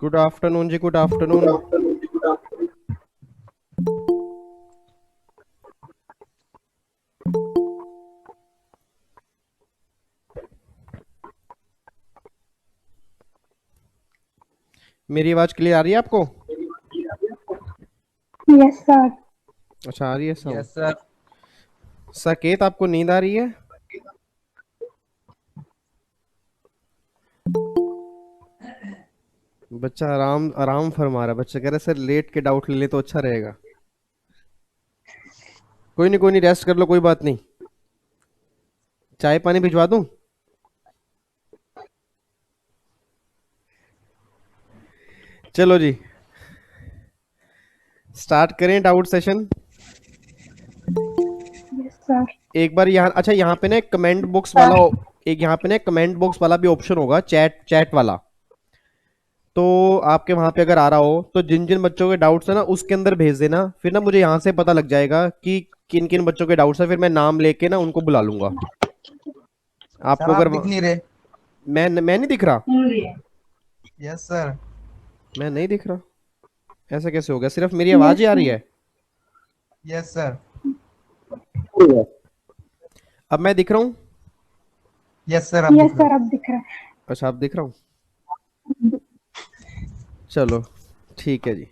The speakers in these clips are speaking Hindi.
गुड आफ्टरनून जी, गुड आफ्टरनून। मेरी आवाज क्लियर आ रही है आपको? Yes sir. अच्छा, आ रही है साउंड। Yes sir. साकेत, आपको नींद आ रही है? बच्चा आराम आराम फरमा रहा है। बच्चा कह रहा है सर लेट के डाउट ले ले तो अच्छा रहेगा। कोई नहीं कोई नहीं, रेस्ट कर लो, कोई बात नहीं। चाय पानी भिजवा दूं? चलो जी, स्टार्ट करें डाउट सेशन। Yes sir. एक बार यहाँ, अच्छा यहाँ पे ना एक कमेंट बॉक्स वाला, सर। एक यहाँ पे ना कमेंट बॉक्स वाला भी ऑप्शन होगा, चैट चैट वाला। तो आपके वहां पे अगर आ रहा हो तो जिन जिन बच्चों के डाउट्स है ना उसके अंदर भेज देना, फिर ना मुझे यहाँ से पता लग जाएगा कि किन किन बच्चों के डाउट्स है, फिर मैं नाम लेके ना उनको बुला लूंगा। सर आपको आप अगर दिख नहीं रहे। मैं नहीं दिख रहा? Yes sir. मैं नहीं दिख रहा? ऐसा कैसे हो गया? सिर्फ मेरी आवाज यस ही आ रही सर। है? Yes sir. अब मैं दिख रहा हूँ? यस सर आप यस दिख रहे सर, हो। अब दिख रहा है। अच्छा, अब दिख रहा हूँ। चलो ठीक है जी।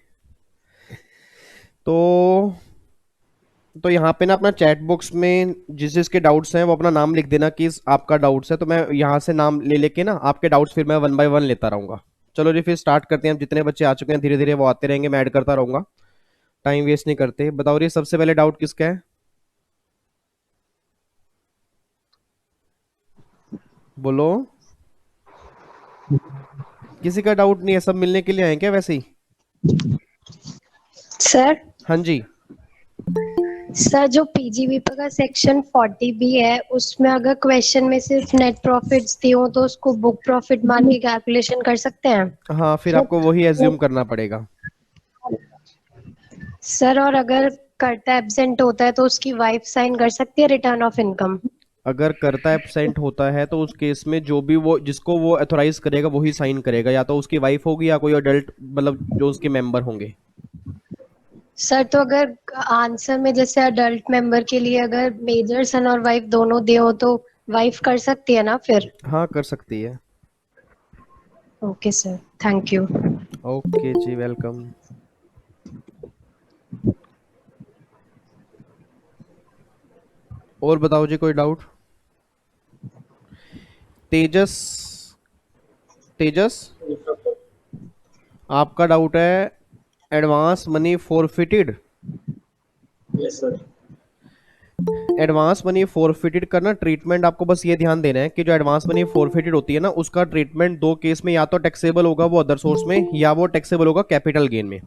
तो यहाँ पे ना अपना चैट बॉक्स में जिस जिसके डाउट्स हैं वो अपना नाम लिख देना कि आपका डाउट्स है, तो मैं यहाँ से नाम ले लेके ना आपके डाउट्स फिर मैं वन बाय वन लेता रहूंगा। चलो जी, फिर स्टार्ट करते हैं। हम जितने बच्चे आ चुके हैं धीरे धीरे वो आते रहेंगे, मैं ऐड करता रहूंगा। टाइम वेस्ट नहीं करते। बताओ जी, सबसे पहले डाउट किसका है? बोलो। किसी का डाउट नहीं है? सब मिलने के लिए आए क्या वैसे ही? सर। हाँ जी। सर, जो पीजीबीपी का सेक्शन 40 बी है उसमें अगर क्वेश्चन में सिर्फ नेट प्रॉफिट्स दिए हो तो उसको बुक प्रॉफिट मान के कैलकुलेशन कर सकते हैं? हाँ, फिर आपको वही एज्यूम करना पड़ेगा। सर, और अगर कर्ता एब्सेंट होता है तो उसकी वाइफ साइन कर सकती है रिटर्न ऑफ इनकम? अगर करता एब्सेंट होता है तो उस केस में जो भी वो जिसको वो अथोराइज करेगा वही साइन करेगा, या तो उसकी वाइफ होगी या कोई अडल्ट, मतलब जो उसके मेंबर होंगे। सर, तो अगर आंसर में जैसे अडल्ट मेंबर के लिए अगर मेजर सन और वाइफ दोनों दे हो तो वाइफ कर सकती है ना फिर? हाँ, कर सकती है। Okay sir, thank you. Okay जी, वेलकम। और बताओ जी, कोई डाउट? तेजस, तेजस आपका डाउट है advance money forfeited. Yes sir. Advance money forfeited का ना ट्रीटमेंट आपको बस ये ध्यान देना है कि जो एडवांस मनी फॉरफिटेड होती है ना उसका ट्रीटमेंट दो केस में, या तो टैक्सेबल होगा वो अदर सोर्स में, या वो टैक्सेबल होगा कैपिटल गेन में।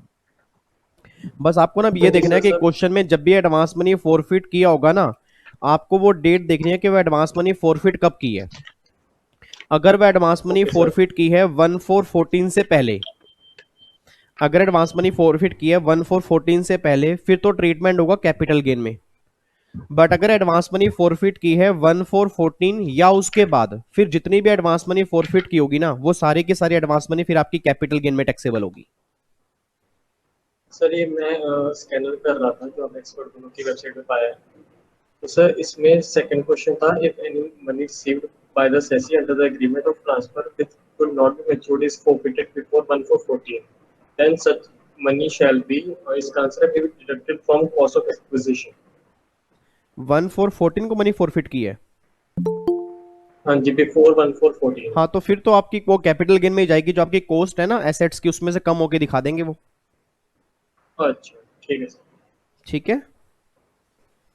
बस आपको ना ये देखना है कि सर। क्वेश्चन में जब भी एडवांस मनी फॉरफिट किया होगा ना, आपको वो डेट देखनी है कि वो एडवांस मनी फॉरफिट कब की है। अगर वह advance money okay sir. Forfeit की है 1/4/14 से पहले, अगर एडवांस मनी फॉरफिट की है 1/4/14 से पहले, फिर तो ट्रीटमेंट होगा कैपिटल गेन में। बट अगर एडवांस मनी फॉरफिट की है 1/4/14 या उसके बाद, फिर जितनी भी एडवांस मनी फॉरफिट की होगी ना वो सारी की सारी एडवांस मनी फिर आपकी कैपिटल गेन में टैक्सेबल होगी। सर ये मैं स्कैनर कर रहा था जो हम एक्सपर्ट दोनों की वेबसाइट पे पाया है। तो सर इसमें सेकंड क्वेश्चन था, if any money received by the assessee under the agreement of transfer with could not be matured is forfeited before 1/4/14, then such money shall be, इसका आंसर है, be deducted from cost of acquisition. 1/4/14 को मनी फॉरफिट की है? हाँ जी, बिफोर 1/4/14। हाँ, तो फिर तो आपकी वो कैपिटल गेन में ही जाएगी, जो आपकी कॉस्ट है ना एसेट्स की उसमें से कम होके दिखा देंगे वो। अच्छा ठीक है सर। ठीक है।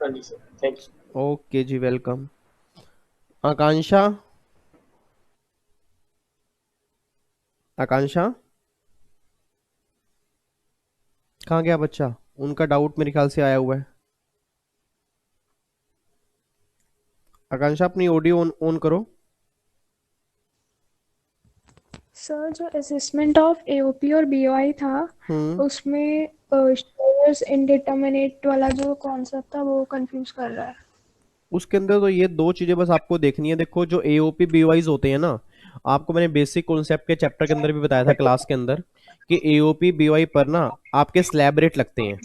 हाँ जी सर, थैंक यू। ओके जी, वेलकम। आकांक्षा, आकांक्षा कहाँ गया बच्चा? उनका डाउट मेरे ख्याल से आया हुआ है। आकांक्षा अपनी ऑडियो ऑन करो। सर जो असेसमेंट ऑफ एओपी और बीओआई था उसमें शेयर्स इंडिटरमिनेट वाला जो कॉन्सेप्ट था वो कंफ्यूज कर रहा है। उसके अंदर तो ये दो चीजें बस आपको देखनी है। देखो जो एओपी बीओआईज होते हैं ना, आपको मैंने बेसिक कॉन्सेप्ट के चैप्टर के अंदर भी बताया था क्लास के अंदर कि एओपी बीओआई पर ना आपके स्लैब रेट लगते हैं।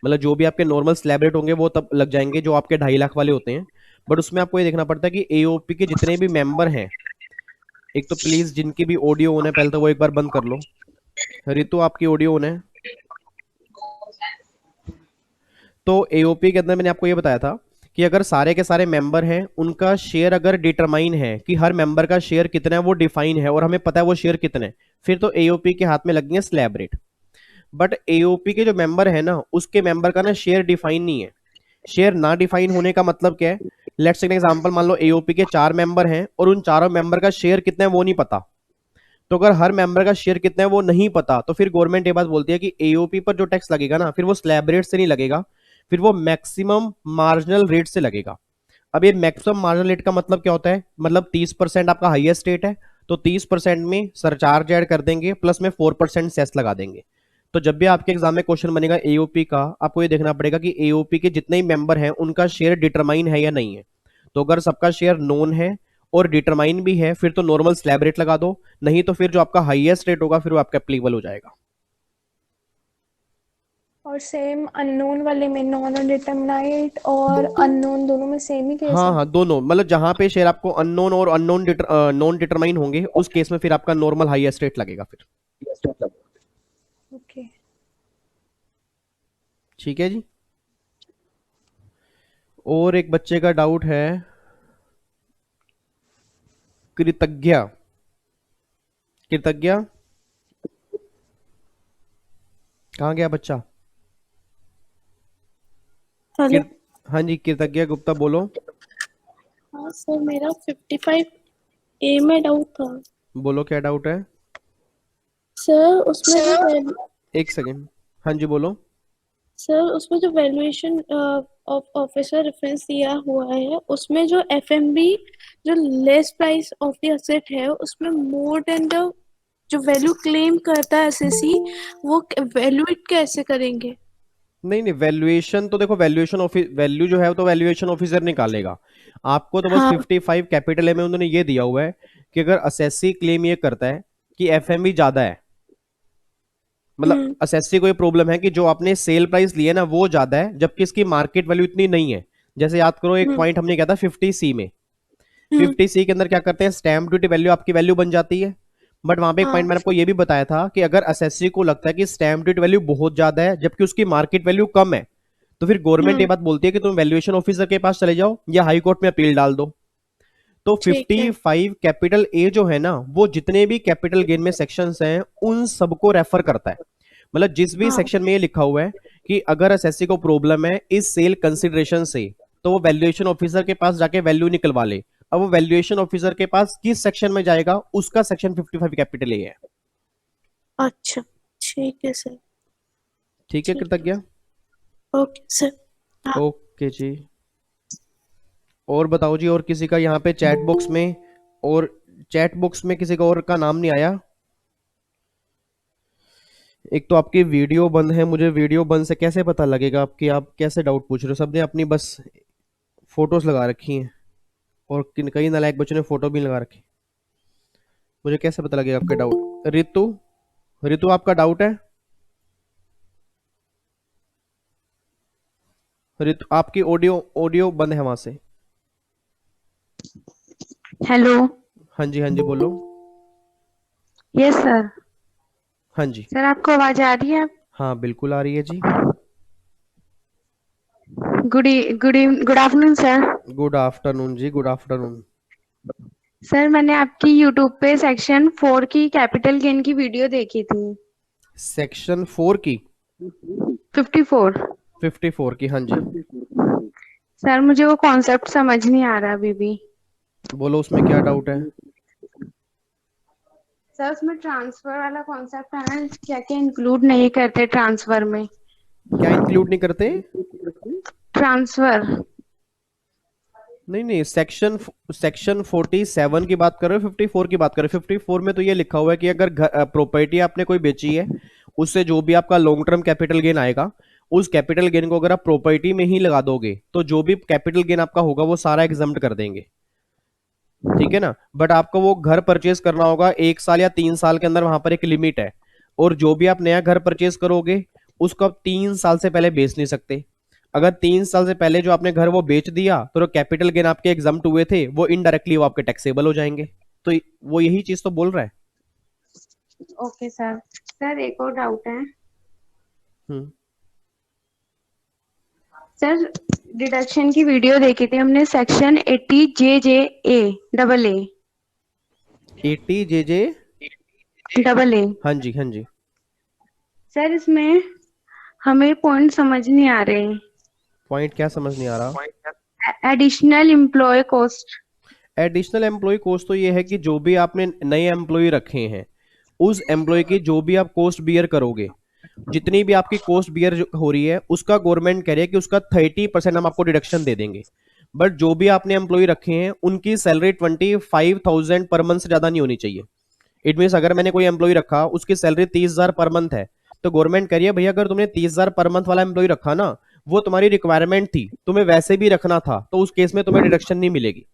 मतलब जो भी आपके नॉर्मल स्लैब रेट होंगे वो तब लग जाएंगे जो आपके 2.5 लाख वाले होते हैं। बट उसमें आपको ये देखना पड़ता है कि एओपी के जितने भी मेंबर हैं, एक तो प्लीज जिनकी भी ऑडियो ऑन है पहले तो वो एक बार बंद कर लो। रितु आपकी ऑडियो ऑन है। तो एओपी के अंदर मैंने आपको ये बताया था कि अगर सारे के सारे मेंबर हैं उनका शेयर अगर डिटरमाइन है कि हर मेंबर का शेयर कितना है वो डिफाइन है और हमें पता है वो शेयर कितने हैं, फिर तो एओपी के हाथ में लगेंगे स्लैब रेट। बट एओपी के जो मेंबर है ना उसके मेंबर का ना शेयर डिफाइन नहीं है। शेयर ना डिफाइन होने का मतलब क्या है? लेट्स टेक एग्जांपल, मान लो एओपी के 4 मेंबर हैं और उन चारों मेंबर का शेयर कितना है वो नहीं पता। तो अगर हर मेंबर का शेयर कितना है वो नहीं पता तो फिर गवर्नमेंट ये बात बोलती है कि एओपी पर जो टैक्स लगेगा ना फिर वो स्लैब रेट से नहीं लगेगा, फिर वो मैक्सिमम मार्जिनल रेट से लगेगा। अब ये मैक्सिमम मार्जिनल रेट का मतलब क्या होता है? मतलब 30% आपका हाईएस्ट रेट है तो 30% में सरचार्ज ऐड कर देंगे प्लस में 4% सेस लगा देंगे। तो जब भी आपके एग्जाम में क्वेश्चन बनेगा एओपी का, आपको ये देखना पड़ेगा कि एओपी के जितने ही मेंबर हैं उनका शेयर डिटरमाइन है या नहीं है। तो अगर सबका शेयर नोन है और डिटरमाइन भी है फिर तो नॉर्मल स्लैब रेट लगा दो, नहीं तो फिर जो आपका हाईएस्ट रेट होगा फिर वो आपका एप्लीकेबल हो जाएगा। और सेम अननोन वाले में नॉन डिटरमिनाइट और अननोन दोनों में सेम ही केस हाँ है। हाँ, दोनों, मतलब जहां पे शेयर आपको अननोन और अननोन नॉन डिटरमाइन होंगे उस केस में फिर आपका नॉर्मल हाईएस्ट रेट लगेगा फिर। ओके। ठीक है जी। और एक बच्चे का डाउट है, कृतज्ञा। कृतज्ञा कहाँ गया बच्चा? हेलो। हाँ जी, कृतज्ञा गुप्ता बोलो। हाँ सर, मेरा 55 ए में डाउट था। बोलो क्या डाउट है? सर उसमें जो वैल्यू एक सेकेंड, हाँ जी बोलो। सर उसमें जो वैल्यूएशन ऑफ ऑफिसर रेफरेंस दिया हुआ है उसमें जो एफएमबी जो less price of the asset है उसमें मोर देन द जो वैल्यू क्लेम करता है एसएससी वो वैल्यूएट कैसे करेंगे? नहीं नहीं, वैल्यूएशन तो देखो, वैल्यूएशन ऑफिस वैल्यू जो है तो वैल्यूएशन ऑफिसर निकालेगा। आपको तो बस हाँ 55 कैपिटल ए में उन्होंने ये दिया हुआ है कि अगर असेसी क्लेम ये करता है कि एफएमबी ज्यादा है, मतलब हम्म असेसी को ये प्रॉब्लम है कि जो आपने सेल प्राइस लिया ना वो ज्यादा है जबकि इसकी मार्केट वैल्यू इतनी नहीं है। जैसे याद करो एक हम्म पॉइंट हमने किया था 50C में। हम्म 50C के अंदर क्या करते हैं, स्टैंप ड्यूटी वैल्यू आपकी वैल्यू बन जाती है। बट वहां पे एक पॉइंट हाँ मैंने आपको ये भी बताया था कि अगर असेसी को लगता है कि स्टैंप ड्यूटी वैल्यू बहुत ज्यादा है जबकि उसकी मार्केट वैल्यू कम है, तो फिर गवर्नमेंट ये हम्म बात बोलती है कि तुम वैल्यूएशन ऑफिसर के पास चले जाओ या हाई कोर्ट में अपील डाल दो। तो ठीक है 55 कैपिटल ए जो है ना वो जितने भी कैपिटल गेन में सेक्शंस हैं उन सबको रेफर करता है। मतलब जिस भी हाँ सेक्शन में ये लिखा हुआ है कि अगर एसएससी को प्रॉब्लम है इस सेल कंसिडरेशन से तो वो वैल्यूएशन ऑफिसर के पास जाके वैल्यू निकलवा ले। अब वो वैल्यूएशन ऑफिसर के पास किस सेक्शन में जाएगा उसका सेक्शन 55 कैपिटल ए है। अच्छा ठीक है सर। ठीक है ठीक कृतज्ञ। Okay sir. हाँ ओके जी। और बताओ जी, और किसी का यहाँ पे चैट बॉक्स में, और चैट बॉक्स में किसी का और का नाम नहीं आया? एक तो आपकी वीडियो बंद है, मुझे वीडियो बंद से कैसे पता लगेगा आपकी, आप कैसे डाउट पूछ रहे हो? सबने अपनी बस फोटोज लगा रखी हैं और कई नालायक बच्चों ने फोटो भी लगा रखी, मुझे कैसे पता लगेगा आपके डाउट? रितु, रितु आपका डाउट है? रितु आपकी ऑडियो ऑडियो बंद है वहां से। हेलो। हाँ जी, हाँ जी बोलो। Yes sir. हाँ जी, सर आपको आवाज आ रही है? हाँ बिल्कुल आ रही है जी। Good afternoon sir. Good afternoon जी, गुड आफ्टरनून। सर मैंने आपकी यूट्यूब पे सेक्शन 4 की कैपिटल गेन की वीडियो देखी थी। सेक्शन 4 की 54। 54 की, हाँ जी सर मुझे वो कॉन्सेप्ट समझ नहीं आ रहा अभी भी। बोलो उसमें क्या डाउट है? सर उसमें ट्रांसफर वाला कॉन्सेप्ट है ना, क्या क्या इंक्लूड नहीं करते ट्रांसफर में? क्या इंक्लूड नहीं करते? ट्रांसफर नहीं नहीं, सेक्शन 47 की बात कर रहे हो, 54 की बात कर रहे हो? 54 में तो ये लिखा हुआ है कि अगर प्रॉपर्टी आपने कोई बेची है, उससे जो भी आपका लॉन्ग टर्म कैपिटल गेन आएगा, उस कैपिटल गेन को अगर आप प्रॉपर्टी में ही लगा दोगे तो जो भी कैपिटल गेन आपका होगा वो सारा एग्जम्प्ट कर देंगे, ठीक है ना। बट आपको वो घर परचेज करना होगा 1 साल या 3 साल के अंदर, वहां पर एक लिमिट है। और जो भी आप नया घर परचेज करोगे उसको आप 3 साल से पहले बेच नहीं सकते। अगर 3 साल से पहले जो आपने घर वो बेच दिया तो जो कैपिटल गेन आपके एग्जम्प्ट हुए थे वो इनडायरेक्टली वो आपके टैक्सेबल हो जाएंगे। तो वो यही चीज तो बोल रहा है। Okay sir. सर एक और डाउट है हम्म। सर, डिडक्शन की वीडियो देखी थी हमने, section 80 JJA double A 80 JJ, double A. हाँ जी हाँ जी। सर इसमें हमें पॉइंट समझ नहीं आ रहे। पॉइंट क्या समझ नहीं आ रहा? Additional employ cost. Additional employ cost तो ये है कि जो भी आपने नए एम्प्लॉय रखे हैं उस एम्प्लॉय की जो भी आप कॉस्ट बियर करोगे, जितनी भी आपकी कॉस्ट बियर हो रही है उसका गवर्नमेंट कह रही है कि उसका 30% हम आपको डिडक्शन दे देंगे। बट जो भी आपने एम्प्लॉय रखे हैं उनकी सैलरी 25,000 पर मंथ से ज्यादा नहीं होनी चाहिए। इट मीन्स अगर मैंने कोई एम्प्लॉय रखा उसकी सैलरी 30,000 पर मंथ है, तो गवर्नमेंट कह रही है भैया अगर तुमने 30,000 पर मंथ वाला एम्प्लॉय रखा ना, वो तुम्हारी रिक्वायरमेंट थी, तुम्हें वैसे भी रखना था, तो उस केस में तुम्हें डिडक्शन नहीं मिलेगी।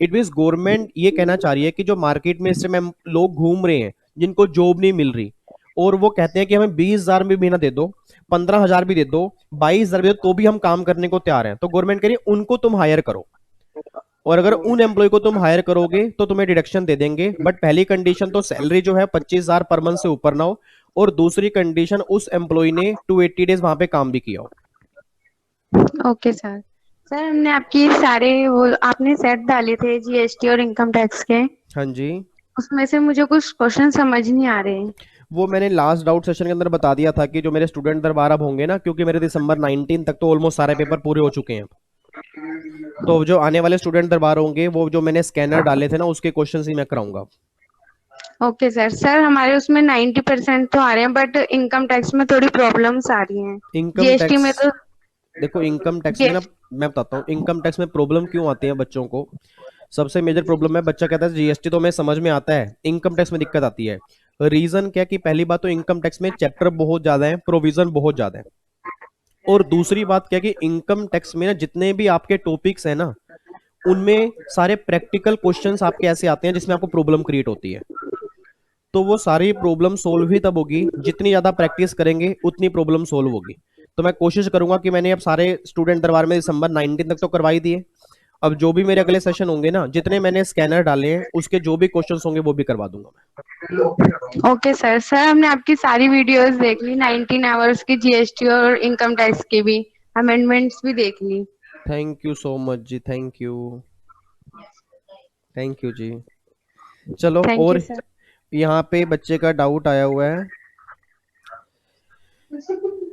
इट मीन्स गवर्नमेंट ये कहना चाह रही है कि जो मार्केट में इस समय लोग घूम रहे हैं जिनको जॉब नहीं मिल रही, और वो कहते हैं कि हमें 20,000 भी महीना दे दो, 15,000 भी दे दो, 22,000 भी दे दो, तो भी हम काम करने को तैयार हैं, तो गवर्नमेंट कह रही है उनको तुम हायर करो। और अगर उन एम्प्लॉय को तुम हायर करोगे तो तुम्हें डिडक्शन दे देंगे। बट पहली कंडीशन तो सैलरी जो है 25,000 पर मंथ से ऊपर ना हो, और दूसरी कंडीशन उस एम्प्लॉय ने 280 डेज वहां पे काम भी किया हो। Okay sir. सर हमने आपकी सारे वो आपने सेट डाले थे जीएसटी और इनकम टैक्स के, हाँ जी। उसमें से मुझे कुछ क्वेश्चन समझ नहीं आ रहे हैं। वो मैंने लास्ट डाउट सेशन के अंदर बता दिया था कि जो मेरे स्टूडेंट दरबार अब होंगे ना, क्योंकि मेरे दिसंबर 19 तक तो ऑलमोस्ट सारे पेपर पूरे हो चुके हैं, तो जो आने वाले स्टूडेंट दरबार होंगे वो जो मैंने स्कैनर डाले थे ना उसके क्वेश्चन ही मैं कराऊंगा। Okay sir. सर हमारे उसमें 90% तो आ रहे हैं, बट इनकम टैक्स में थोड़ी प्रॉब्लम्स आ रही हैं। इनकम जीएसटी में टैक्स, तो देखो इनकम टैक्स में ना, मैं बताता हूँ इनकम टैक्स में प्रॉब्लम क्यों आती है बच्चों को। सबसे मेजर प्रॉब्लम है, बच्चा कहता है जीएसटी तो हमें समझ में आता है, इनकम टैक्स में दिक्कत आती है। रीजन क्या कि पहली बात तो इनकम टैक्स में चैप्टर बहुत ज्यादा है, प्रोविजन बहुत ज्यादा है, और दूसरी बात क्या कि इनकम टैक्स में ना जितने भी आपके टॉपिक्स है ना उनमें सारे प्रैक्टिकल क्वेश्चंस आपके ऐसे आते हैं जिसमें आपको प्रॉब्लम क्रिएट होती है। तो वो सारी प्रॉब्लम सोल्व ही तब होगी, जितनी ज्यादा प्रैक्टिस करेंगे उतनी प्रॉब्लम सोल्व होगी। तो मैं कोशिश करूंगा कि मैंने अब सारे स्टूडेंट दरबार में दिसंबर 19 तक तो करवाई दिए, अब जो भी मेरे अगले सेशन होंगे ना, जितने मैंने स्कैनर डाले हैं उसके जो भी क्वेश्चंस होंगे वो भी करवा दूंगा मैं। Okay sir. सर हमने आपकी सारी वीडियोस देख ली, 19 आवर्स की जीएसटी और इनकम टैक्स की भी, अमेंडमेंट्स भी देख ली। थैंक यू सो मच जी, थैंक यू जी। चलो, थैंक और यू सर। यहाँ पे बच्चे का डाउट आया हुआ है,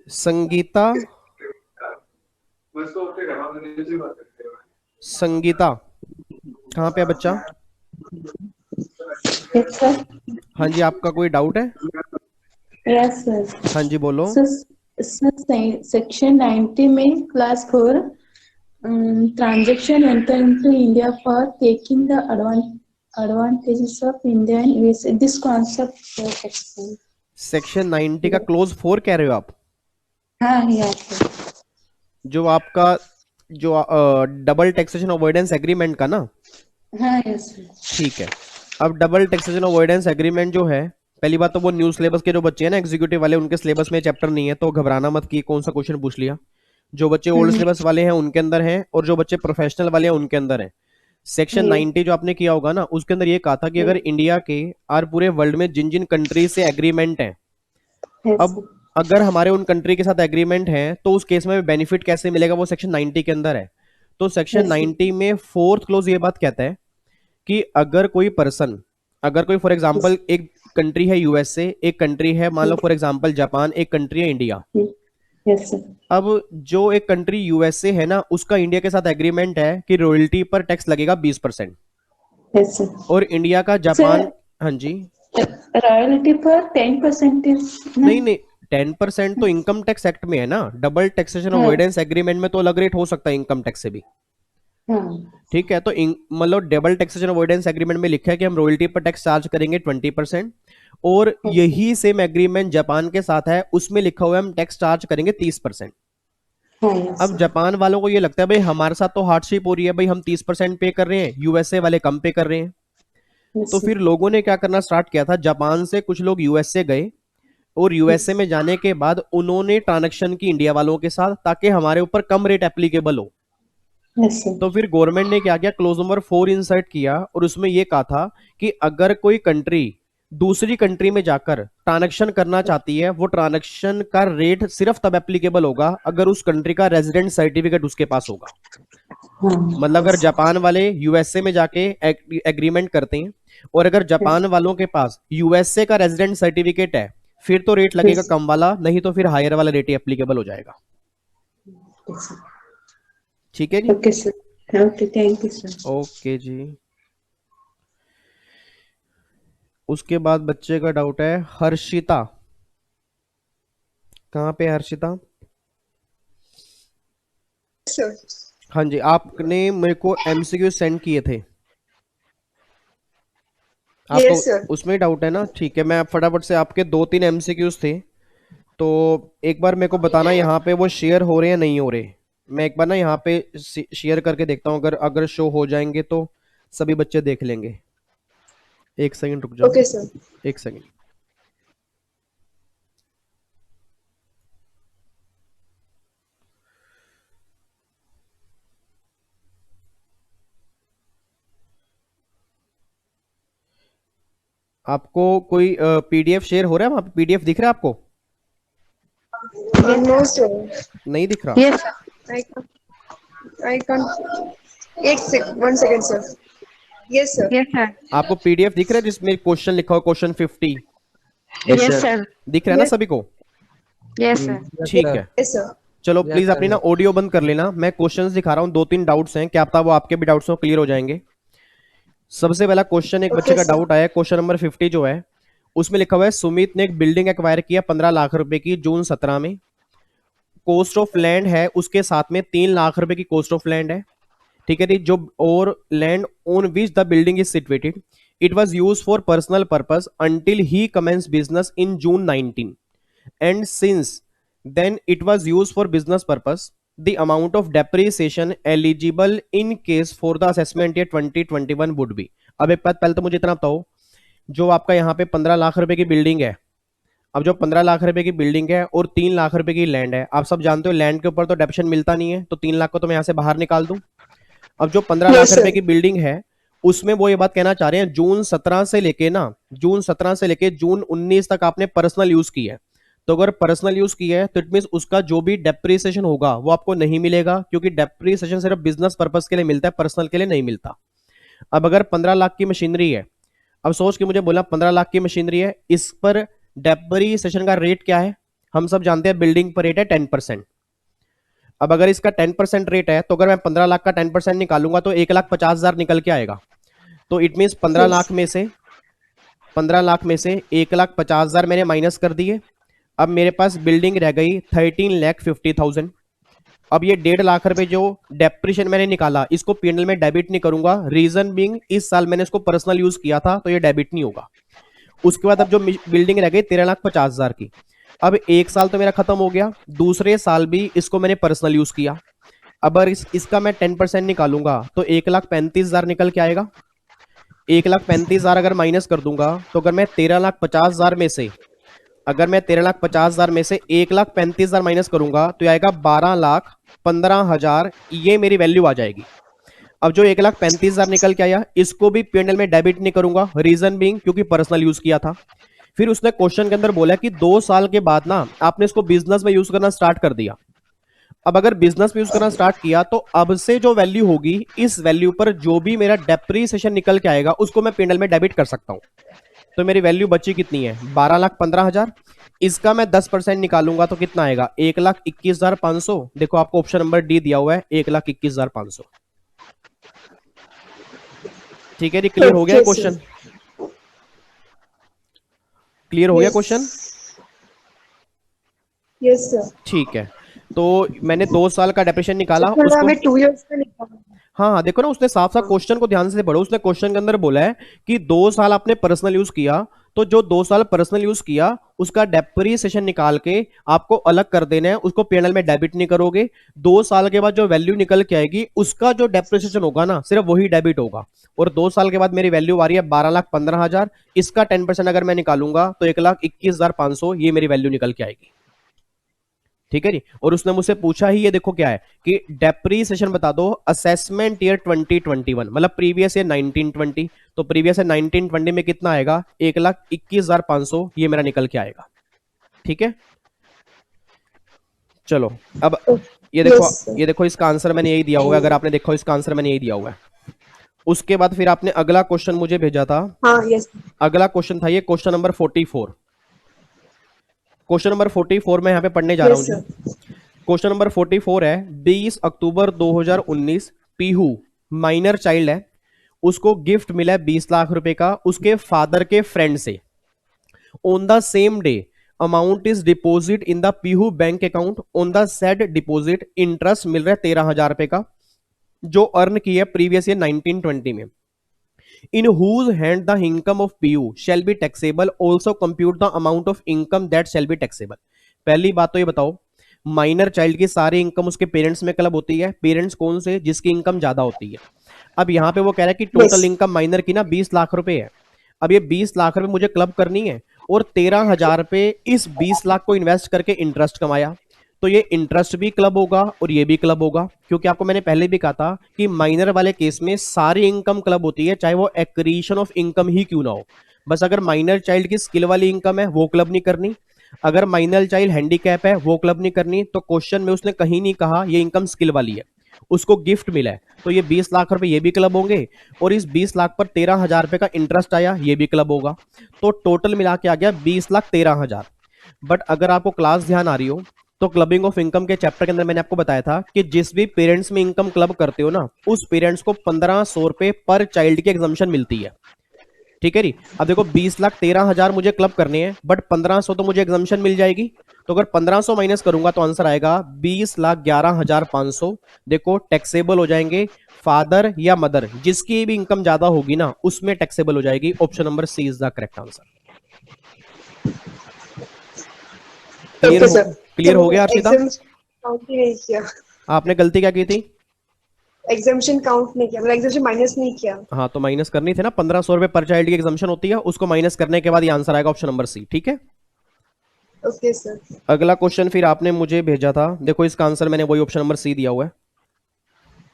संगीता कहाँ पे है बच्चा? Yes sir. हाँ जी, आपका कोई डाउट है? Yes sir. हाँ जी बोलो। सेक्शन 90 में class 4 transaction enter into India for taking the advantages of India and USA. This concept explain. Section 90 का क्लोज 4 कह रहे हो आप? हाँ यस। जो आपका जो डबल टैक्सेशन अवॉइडेंस एग्रीमेंट का ना? हाँ यस। ठीक है। अब डबल टैक्सेशन अवॉइडेंस एग्रीमेंट जो है, पहली बात तो वो न्यू सिलेबस के जो बच्चे हैं ना एग्जीक्यूटिव वाले, उनके सिलेबस में चैप्टर नहीं है, तो घबराना मत कि कौन सा क्वेश्चन पूछ लिया। जो बच्चे ओल्ड सिलेबस वाले हैं उनके अंदर है, और जो बच्चे प्रोफेशनल वाले हैं उनके अंदर है। सेक्शन 90 जो आपने किया होगा ना, उसके अंदर ये कहा था कि अगर इंडिया के और पूरे वर्ल्ड में जिन जिन कंट्री से एग्रीमेंट है, अब अगर हमारे उन कंट्री के साथ एग्रीमेंट है तो उस केस में बेनिफिट कैसे मिलेगा, वो सेक्शन 90 के अंदर है। तो सेक्शन 90 में 4th क्लोज ये बात कहता है कि अगर कोई पर्सन, अगर कोई फॉर एग्जांपल एक कंट्री है यूएसए, एक कंट्री है मान लो फॉर एग्जांपल जापान, एक कंट्री है इंडिया। Yes sir. अब जो एक कंट्री यूएसए है ना, उसका इंडिया के साथ एग्रीमेंट है कि रॉयल्टी पर टैक्स लगेगा 20%। Yes sir. और इंडिया का जापान, हाँ जी, रॉयल्टी पर 10% नहीं 10% तो इनकम टैक्स एक्ट में है ना, डबल टैक्सेशन अवॉइडेंस एग्रीमेंट में तो अलग रेट हो सकता है इनकम टैक्स से भी। हाँ ठीक है, तो मतलब डबल टैक्सेशन अवॉइडेंस एग्रीमेंट में लिखा है कि हम रॉयल्टी पर टैक्स चार्ज करेंगे 20%, और यही सेम एग्रीमेंट जापान के साथ है, उसमें लिखा हुआ है हम टैक्स चार्ज करेंगे 30%। हाँ यस अब जापान वालों को ये लगता है भाई हमारे साथ तो हार्डशिप हो रही है, भाई हम 30% पे कर रहे हैं, यूएसए वाले कम पे कर रहे हैं। तो फिर लोगों ने क्या करना स्टार्ट किया था, जापान से कुछ लोग यूएसए गए, और यूएसए में जाने के बाद उन्होंने ट्रांजैक्शन की इंडिया वालों के साथ, ताकि हमारे ऊपर कम रेट एप्लीकेबल हो। यस सर तो फिर गवर्नमेंट ने क्या किया, क्लोज नंबर 4 इंसर्ट किया, और उसमें यह कहा था कि अगर कोई कंट्री दूसरी कंट्री में जाकर ट्रांजैक्शन करना चाहती है, वो ट्रांजैक्शन का रेट सिर्फ तब एप्लीकेबल होगा अगर उस कंट्री का रेजिडेंट सर्टिफिकेट उसके पास होगा। हाँ मतलब अगर जापान वाले यूएसए में जाके एग्रीमेंट करते हैं, और अगर जापान वालों के पास यूएसए का रेजिडेंट सर्टिफिकेट है, फिर तो रेट लगेगा Yes. कम वाला, नहीं तो फिर हायर वाला रेट ही एप्लीकेबल हो जाएगा। ठीक है जी, okay sir okay thank you sir okay जी। उसके बाद बच्चे का डाउट है हर्षिता, कहाँ पे है हर्षिता? सर हाँ जी, आपने मेरे को एमसीक्यू सेंड किए थे, आपको यस सर उसमें डाउट है ना? ठीक है, मैं फटाफट से, आपके 2-3 एमसीक्यूज थे, तो एक बार मेरे को बताना यहाँ पे वो शेयर हो रहे हैं नहीं हो रहे। मैं एक बार ना यहाँ पे शेयर करके देखता हूँ, अगर अगर शो हो जाएंगे तो सभी बच्चे देख लेंगे। एक सेकंड रुक जाओ, ओके सर एक सेकंड। आपको कोई पीडीएफ शेयर हो रहा है वहां पे? पीडीएफ दिख रहा है आपको? नो सर नहीं दिख रहा? Yes sir I can't one second sir yes sir yes sir आपको पीडीएफ दिख रहा है जिसमें क्वेश्चन लिखा हो, क्वेश्चन 50 यस सर दिख रहा है ना सभी को? यस सर ठीक है, यस सर चलो Yes, प्लीज sir. अपनी ना ऑडियो बंद कर लेना, मैं क्वेश्चंस दिखा रहा हूँ, 2-3 डाउट्स हैं, क्या पता वो आपके भी डाउट्स हो क्लियर हो जाएंगे। सबसे पहला क्वेश्चन, एक बच्चे का sir. डाउट आया, क्वेश्चन नंबर 50 जो है उसमें लिखा हुआ है सुमित ने एक बिल्डिंग एक्वायर किया 15 लाख रुपए की जून 17 में, कॉस्ट ऑफ लैंड है उसके साथ में 3 लाख रुपए की कॉस्ट ऑफ लैंड है, ठीक है जी, जो और land on which the building is situated, it was used for personal purpose until he commences business in June 19, and since then it was used for business purpose, the amount of depreciation eligible in case for the assessment year 2021 would be। अब एक बात पहले तो मुझे इतना बताओ, जो आपका यहाँ पे 15 लाख रुपए की बिल्डिंग है, अब जो 15 लाख रुपए की बिल्डिंग है और 3 लाख रुपए की लैंड है, आप सब जानते हो लैंड के ऊपर तो डेप्शन मिलता नहीं है, तो 3 लाख को तो मैं यहाँ से बाहर निकाल दूं। अब जो 15 लाख रुपए की बिल्डिंग है उसमें वो ये बात कहना चाह रहे हैं जून 17 से लेके ना, जून 17 से लेके जून 19 तक आपने पर्सनल यूज की है, तो अगर पर्सनल यूज किया है तो इट मींस उसका जो भी डेप्रिसिएशन होगा वो आपको नहीं मिलेगा, क्योंकि डेप्रिसिएशन सिर्फ बिजनेस पर्पस के लिए मिलता है, पर्सनल के लिए नहीं मिलता। अब अगर 15 लाख की मशीनरी है, अब सोच के मुझे बोला 15 लाख की मशीनरी है, इस पर डेप्रिसिएशन का रेट क्या है? हम सब जानते हैं बिल्डिंग पर रेट है 10%। अब अगर इसका 10% रेट है, तो अगर मैं 15 लाख का 10% निकालूंगा तो 1,50,000 निकल के आएगा। तो इट मींस 15 लाख में से 1,50,000 मैंने माइनस कर दिए, अब मेरे पास बिल्डिंग रह गई 13,50,000। अब ये 1.5 लाख रुपए जो डेप्रिसिएशन मैंने निकाला, इसको पीएनएल में डेबिट नहीं करूंगा, रीजन बीइंग इस साल मैंने इसको पर्सनल यूज किया था तो ये डेबिट नहीं होगा। उसके बाद अब जो बिल्डिंग रह गई 13,50,000 की, अब एक साल तो मेरा खत्म हो गया, दूसरे साल भी इसको मैंने पर्सनल यूज किया, अब अगर इसका मैं 10% निकालूंगा तो 1,35,000 निकल के आएगा। 1,35,000 अगर माइनस कर दूंगा तो अगर मैं 13,50,000 में से, अगर मैं 13,50,000 में से 1,35,000 माइनस करूंगा तो आएगा 12,15,000, ये मेरी वैल्यू आ जाएगी। अब जो 1,35,000 निकल के आया, इसको भी पीएनएल में डेबिट नहीं करूंगा, रीजन बीइंग क्योंकि पर्सनल यूज किया था। फिर उसने क्वेश्चन के अंदर बोला कि 2 साल के बाद ना आपने इसको बिजनेस में यूज करना स्टार्ट कर दिया। अब अगर बिजनेस में यूज करना स्टार्ट किया तो अब से जो वैल्यू होगी, इस वैल्यू पर जो भी मेरा डेप्रिसिएशन निकल के आएगा उसको मैं पीएनएल में डेबिट कर सकता हूं। तो मेरी वैल्यू बची कितनी है? 12,15,000। इसका मैं 10% निकालूंगा तो कितना आएगा? 1,21,500। देखो आपको ऑप्शन नंबर डी दिया हुआ है, 1,21,500। ठीक है जी, क्लियर हो गया क्वेश्चन? क्लियर हो गया क्वेश्चन? Yes sir. ठीक है, तो मैंने 2 साल का डेप्रिसिएशन निकाला, मतलब उसको हमें 2 इयर्स का निकालना है। हाँ हाँ, देखो ना, उसने साफ साफ क्वेश्चन को ध्यान से पढ़ो। उसने क्वेश्चन के अंदर बोला है कि 2 साल आपने पर्सनल यूज किया, तो जो 2 साल पर्सनल यूज किया उसका डेप्रिसिएशन निकाल के आपको अलग कर देना है, उसको पीएनएल में डेबिट नहीं करोगे। 2 साल के बाद जो वैल्यू निकल के आएगी उसका जो डेप्रिसिएशन होगा ना, सिर्फ वही डेबिट होगा। और 2 साल के बाद मेरी वैल्यू आ रही है 12,15,000, इसका 10% अगर मैं निकालूंगा तो 1,21,500 ये मेरी वैल्यू निकल के आएगी। ठीक है जी। और उसने मुझसे पूछा ही, ये देखो क्या है कि डेप्रीसिएशन बता दो असेसमेंट ईयर 2021, मतलब प्रीवियस ईयर 1920, तो प्रीवियस ईयर 1920 में कितना आएगा, 1,21,500 ये मेरा निकल के आएगा। ठीक है, चलो अब ये देखो, Yes, sir. ये देखो इसका आंसर मैंने यही दिया हुआ है। अगर आपने देखो इसका आंसर मैंने यही दिया हुआ है। उसके बाद फिर आपने अगला क्वेश्चन मुझे भेजा था। हाँ यस अगला क्वेश्चन था ये क्वेश्चन नंबर 44। क्वेश्चन नंबर 44 मैं यहाँ पे पढ़ने जा रहा हूँ यस जी। क्वेश्चन नंबर 44 है, 20 अक्टूबर 2019 पीहू माइनर चाइल्ड है, उसको गिफ्ट मिला है 20 लाख रुपए का उसके फादर के फ्रेंड से। On the same day amount is deposit in the Pihu bank account. On the said deposit interest मिल रहा है 13,000 रुपए का, जो अर्न किया प्रीवियस ईयर 1920 में। In whose hand the income of PU shall be taxable, also compute the amount of income that shall be taxable। पहली बात तो ये बताओ, माइनर चाइल्ड की सारी इनकम उसके पेरेंट्स में क्लब होती है। पेरेंट्स कौन से, जिसकी इनकम ज्यादा होती है। अब यहाँ पे वो कह रहा है कि टोटल इनकम माइनर की ना 20 लाख रुपए है। अब ये 20 लाख रुपए मुझे क्लब करनी है और 13,000 रुपए इस 20 लाख को इन्वेस्ट करके इंटरेस्ट कमाया, तो ये इंटरेस्ट भी क्लब होगा और ये भी क्लब होगा। क्योंकि आपको मैंने पहले भी कहा था कि माइनर वाले केस में सारी इनकम क्लब होती है, चाहे वो एक्रीशन ऑफ इनकम ही क्यों ना हो। बस अगर माइनर चाइल्ड की स्किल वाली इनकम है वो क्लब नहीं करनी, अगर माइनर चाइल्ड हैंडीकैप है वो क्लब नहीं करनी। तो क्वेश्चन में उसने कहीं नहीं कहा ये इनकम स्किल वाली है, उसको गिफ्ट मिला है, तो ये 20 लाख रुपए ये भी क्लब होंगे और इस 20 लाख पर 13,000 रुपए का इंटरेस्ट आया ये भी क्लब होगा। तो टोटल मिला के आ गया 20,13,000। बट अगर आपको क्लास ध्यान आ रही हो तो क्लबिंग ऑफ इनकम के चैप्टर के अंदर मैंने आपको बताया था कि जिस भी पेरेंट्स में इनकम क्लब करते हो ना, उस पेरेंट्स को 1,500 रुपए पर चाइल्ड की एग्जम्पशन मिलती है। ठीक है जी। अब देखो 20,13,000 मुझे क्लब करने हैं, बट 1,500 तो मुझे एग्जम्पशन मिल जाएगी। तो अगर 1,500 माइनस करूंगा तो आंसर आएगा 20,11,500। देखो टैक्सेबल हो जाएंगे फादर या मदर, जिसकी भी इनकम ज्यादा होगी ना उसमें टैक्सेबल हो जाएगी। Option number C is the correct answer. Clear हो गया अर्शिता? काउंट ही नहीं किया, आपने गलती क्या की थी? एग्जाम्पशन काउंट नहीं किया, मतलब एग्जाम्पशन माइनस नहीं किया। हाँ तो माइनस करनी थी ना, 1,500 रुपए पर चाइल्ड की एग्जम्पशन होती है, उसको माइनस करने के बाद ये आंसर आएगा ऑप्शन नंबर सी। ठीक है, ओके सर। अगला क्वेश्चन फिर आपने मुझे भेजा था, देखो इसका आंसर मैंने वही ऑप्शन नंबर सी दिया हुआ है।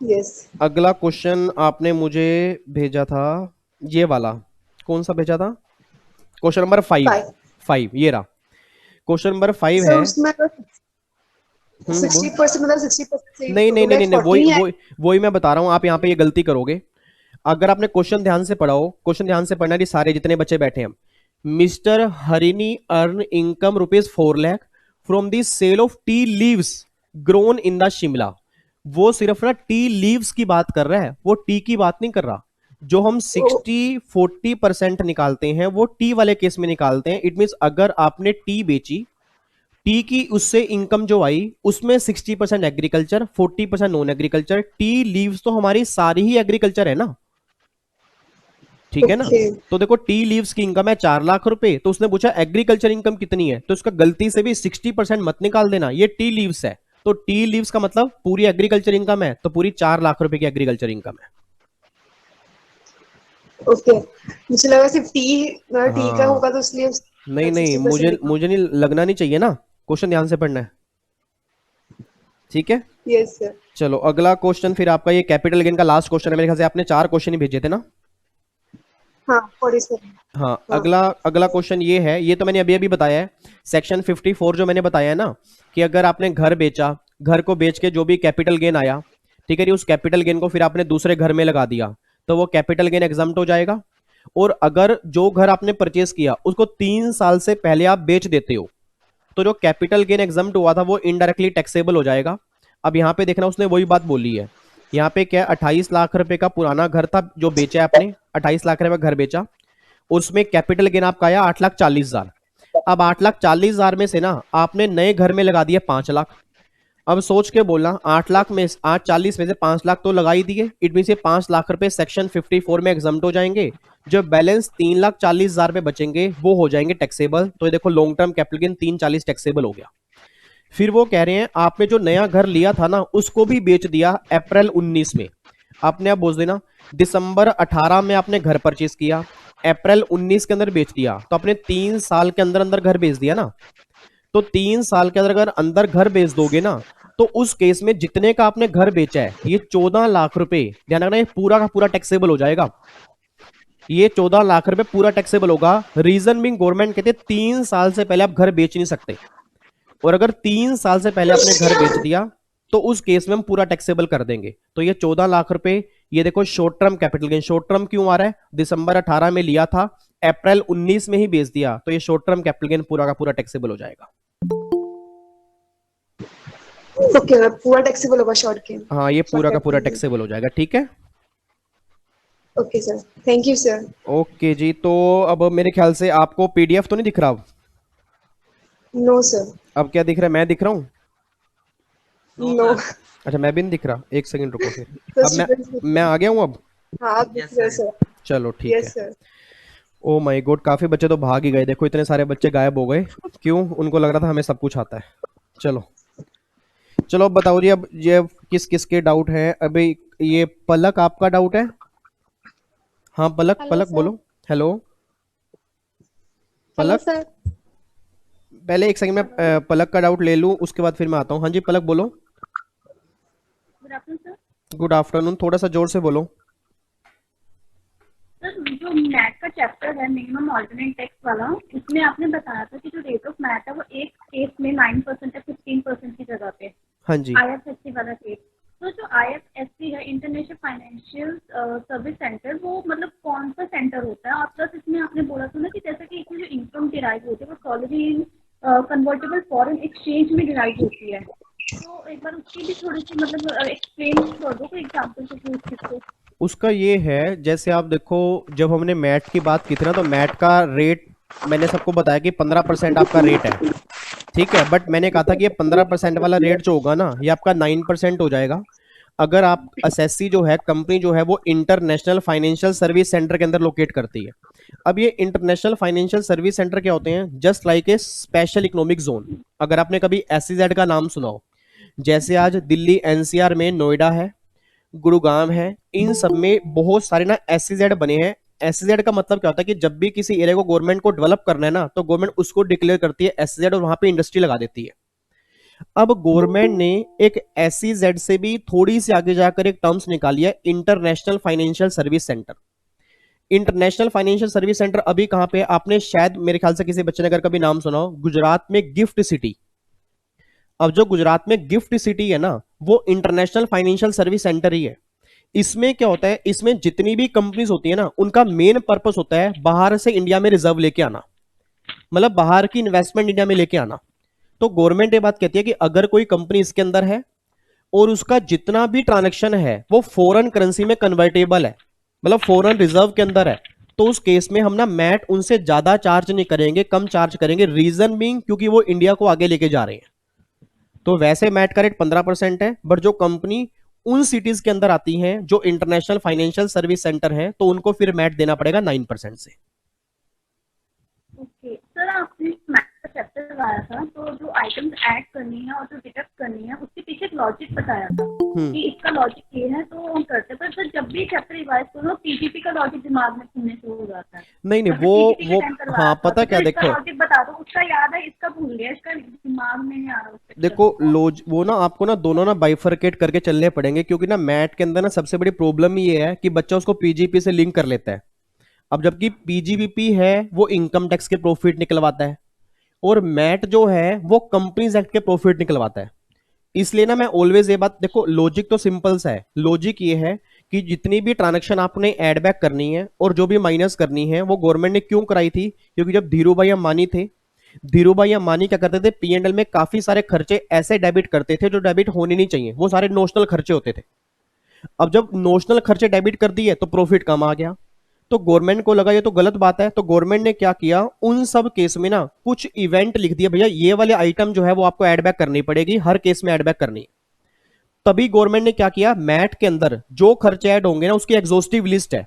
यस अगला क्वेश्चन आपने मुझे भेजा था ये वाला, कौन सा भेजा था? क्वेश्चन नंबर 5 ये रहा। क्वेश्चन नंबर 5 है। उसमें 60% मतलब 60% नहीं, वही मैं बता रहा हूं। आप यहाँ पे ये गलती करोगे। अगर आपने क्वेश्चन ध्यान से पढ़ा हो, क्वेश्चन ध्यान से पढ़ना, सारे जितने बच्चे बैठे हैं, mister Harini earn income ₹4 lakh from the sale of tea leaves grown in the Shimla. वो सिर्फ ना टी लीव्स की बात कर रहा है, वो टी की बात नहीं कर रहा। जो हम 60-40% निकालते हैं वो टी वाले केस में निकालते हैं। इट मींस अगर आपने टी बेची, टी की उससे इनकम जो आई उसमें 60% agriculture, 40% non agriculture. Tea leaves तो हमारी सारी ही एग्रीकल्चर है ना, ठीक है ना। तो देखो टी लीव्स की इनकम है 4 लाख रुपए, तो उसने पूछा एग्रीकल्चर इनकम कितनी है, तो उसका गलती से भी 60% मत निकाल देना, ये टी लीव्स है। तो टी लीव्स का मतलब पूरी एग्रीकल्चर इनकम है, तो पूरी 4 लाख रुपए की एग्रीकल्चर इनकम है। ओके, मुझे लगा सिर्फ टी का होगा तो इसलिए नहीं, मुझे नहीं लगना नहीं चाहिए ना, क्वेश्चन ध्यान से पढ़ना है। ठीक है, यस सर। चलो अगला क्वेश्चन फिर आपका ये कैपिटल गेन का लास्ट क्वेश्चन है। मेरे ख्याल से आपने 4 क्वेश्चन ही भेजे थे ना। हाँ, अगला क्वेश्चन ये है, ये तो मैंने अभी बताया है। सेक्शन 54 जो मैंने बताया है ना, कि अगर आपने घर बेचा, घर को बेच के जो भी कैपिटल गेन आया, ठीक है, उस कैपिटल गेन को फिर आपने दूसरे घर में लगा दिया, तो वो कैपिटल गेन एग्जम्प्ट हो जाएगा। और अगर जो घर आपने परचेस किया उसको 3 साल से पहले आप बेच देते हो, तो जो कैपिटल गेन एग्जम्प्ट हुआ था वो इनडायरेक्टली टैक्सेबल हो जाएगा। अब यहाँ पे देखना, उसने वही बात बोली है। यहाँ पे क्या, 28 लाख रुपए का पुराना घर था जो बेचा आपने, 28 लाख रुपए का घर बेचा, उसमें कैपिटल गेन आपका आया 8,40,000। अब 8,40,000 में से ना आपने नए घर में लगा दिया 5 लाख। अब सोच के बोलना 8 लाख में 840 में से 5 लाख तो लगा ही दिए, इट मीन से 5 लाख रुपए सेक्शन 54 में एग्जम्प्ट हो जाएंगे। जो बैलेंस 3,40,000 रुपए बचेंगे वो हो जाएंगे टैक्सेबल। तो ये देखो long term capital gain 340 taxable हो गया। फिर वो कह रहे हैं आपने जो नया घर लिया था ना उसको भी बेच दिया अप्रैल 19 में। आपने अब बोल देना दिसंबर 18 में आपने घर परचेज किया, अप्रैल 19 के अंदर बेच दिया, तो आपने 3 साल के अंदर अंदर घर बेच दिया ना। तो 3 साल के अंदर अगर अंदर घर बेच दोगे ना तो उस केस में जितने का आपने घर बेचा है ये 14 लाख रुपए, ध्यान रखना ये पूरा का पूरा टैक्सेबल हो जाएगा। ये 14 लाख रुपए पूरा टैक्सेबल होगा। रीजन बिंग गवर्नमेंट कहते 3 साल से पहले आप घर बेच नहीं सकते, और अगर 3 साल से पहले आपने घर बेच दिया तो उस केस में हम पूरा टैक्सेबल कर देंगे। तो ये 14 लाख रुपए, ये देखो short term capital gain. Short term क्यों आ रहा है? दिसंबर 18 में लिया था, अप्रैल 19 में ही बेच दिया, तो ये शॉर्ट टर्म कैपिटल गेन पूरा का पूरा टैक्सेबल हो जाएगा। ओके, पूरा टैक्सेबल होगा शॉर्ट के। हाँ ये पूरा का पूरा टैक्सेबल हो जाएगा। ठीक है, okay sir, thank you sir. Okay जी। तो अब मेरे ख्याल से आपको पीडीएफ तो नहीं दिख रहा अब? No sir. अब क्या दिख रहा है? मैं दिख रहा हूँ? नो। अच्छा मैं भी नहीं दिख रहा, एक सेकंड रुको फिर। अब मैं आ गया हूँ अब? हाँ आप दिख रहे सर। चलो ठीक है। Yes sir. O my God, काफी बच्चे तो भाग ही गए। देखो इतने सारे बच्चे गायब हो गए, क्यों? उनको लग रहा था हमें सब कुछ आता है। चलो चलो अब बताओ जी, अब ये किस किस के डाउट है? अभी ये पलक आपका डाउट है? हाँ पलक, हेलो पलक सर। बोलो। हेलो हेलो पलक, सर। पहले एक सेकंड में पलक का डाउट ले लूं, उसके बाद फिर मैं आता हूँ। हाँ जी पलक बोलो। Good afternoon sir. Good afternoon, थोड़ा सा जोर से बोलो। सर जो मैथ का चैप्टर है मिनिमम ऑल्टरनेट टेक्स्ट वाला, उसमें आपने बताया था कि जो रेट ऑफ मैथ है वो एक केस में 9% या 15% की जगह पे हाँ जी IFSC वाला केस। तो जो IFSC है इंटरनेशनल फाइनेंशियल सर्विस सेंटर, वो मतलब कौन सा सेंटर होता है? और प्लस इसमें आपने बोला था ना कि जैसे कि इसमें जो इनकम डिराइव होती है वो सॉलिडली इन कन्वर्टेबल फॉरेन एक्सचेंज में डिराइव होती है। तो एक बार उसकी भी थोड़ी सी मतलब एक्सप्लेन कर दो कोई एग्जाम्पल से कि उसको। उसका ये है, जैसे आप देखो जब हमने मैट की बात की थी ना तो मैट का रेट मैंने सबको बताया कि 15% आपका रेट है, ठीक है। बट मैंने कहा था कि ये 15% वाला रेट जो होगा ना ये आपका 9% हो जाएगा अगर आप एसएससी जो है कंपनी जो है वो इंटरनेशनल फाइनेंशियल सर्विस सेंटर के अंदर लोकेट करती है। अब ये इंटरनेशनल फाइनेंशियल सर्विस सेंटर क्या होते हैं? Just like a special economic zone. अगर आपने कभी SEZ का नाम सुना हो, जैसे आज दिल्ली NCR में नोएडा है, गुरुग्राम है, इन सब में बहुत सारे ना SEZ बने हैं। SEZ का मतलब क्या होता है कि जब भी किसी एरिया को गवर्नमेंट को डेवलप करना है ना तो गवर्नमेंट उसको डिक्लेयर करती है SEZ और वहां पे इंडस्ट्री लगा देती है। अब गवर्नमेंट ने एक SEZ से भी थोड़ी सी आगे जाकर एक टर्म्स निकाली है, international financial service centre. International financial service centre अभी कहां पे? आपने शायद मेरे ख्याल से किसी बच्चे ने अगर कभी नाम सुना हो, गुजरात में गिफ्ट सिटी। अब जो गुजरात में गिफ्ट सिटी है ना वो इंटरनेशनल फाइनेंशियल सर्विस सेंटर ही है। इसमें क्या होता है, इसमें जितनी भी कंपनीज होती है ना उनका मेन पर्पस होता है बाहर से इंडिया में रिजर्व लेके आना, मतलब बाहर की इन्वेस्टमेंट इंडिया में लेके आना। तो गवर्नमेंट ये बात कहती है कि अगर कोई कंपनी इसके अंदर है और उसका जितना भी ट्रांजैक्शन है वो फॉरेन करेंसी में कन्वर्टेबल है, मतलब फॉरेन रिजर्व के अंदर है, तो उस केस में हम ना मैट उनसे ज्यादा चार्ज नहीं करेंगे, कम चार्ज करेंगे। रीजन बीइंग क्योंकि वो इंडिया को आगे लेके जा रहे हैं। तो वैसे मैट का रेट 15% है, बट जो कंपनी उन सिटीज के अंदर आती हैं जो इंटरनेशनल फाइनेंशियल सर्विस सेंटर है तो उनको फिर मैट देना पड़ेगा 9% से। ओके सर, आपने मैथ का चैप्टर लगाया था तो जो आइटम्स ऐड करनी है और जो डिडक्ट करनी है उसके पीछे एक लॉजिक बताया था कि इसका लॉजिक ये है तो हम करते हैं। पर सर जब भी चैप्टर रिवाइज करो PGP का लॉजिक दिमाग में घूमने शुरू हो जाता है। नहीं मतलब वो PGP के टाइम करवाया हाँ था, पता तो क्या, सर इसका देखो लॉजिक बता दो, उसका याद है, इसका भूल गया, इसका दिमाग में नहीं आ रहा उसका। देखो वो ना आपको ना दोनों ना बाइफरकेट करके चलने पड़ेंगे, क्योंकि ना मैट के अंदर ना सबसे बड़ी प्रॉब्लम ये है कि बच्चा उसको PGP से लिंक कर लेता है। अब जबकि PGBP है वो इनकम टैक्स के प्रॉफिट निकलवाता है और मैट जो है वो कंपनीज एक्ट के प्रॉफिट निकलवाता है। इसलिए ना मैं ऑलवेज ये बात, देखो लॉजिक तो सिंपल सा है। लॉजिक ये है कि जितनी भी ट्रांजैक्शन आपने एड बैक करनी है और जो भी माइनस करनी है वो गवर्नमेंट ने क्यों कराई थी? क्योंकि जब धीरू भाई अंबानी थे, धीरू भाई अंबानी क्या करते थे, P&L में काफी सारे खर्चे ऐसे डेबिट करते थे जो डेबिट होने नहीं चाहिए, वो सारे नोशनल खर्चे होते थे। अब जब नोशनल खर्चे डेबिट कर दिए तो प्रॉफिट कम आ गया, तो गवर्नमेंट को लगा ये तो गलत बात है, तो गवर्नमेंट ने क्या किया, उन सब केस में ना कुछ इवेंट लिख दिया, भैया ये वाले आइटम जो है वो आपको एड बैक करनी पड़ेगी, हर केस में एड बैक करनी। तभी गवर्नमेंट ने क्या किया, मैट के अंदर जो खर्चे ऐड होंगे ना उसकी एग्जॉस्टिव लिस्ट है।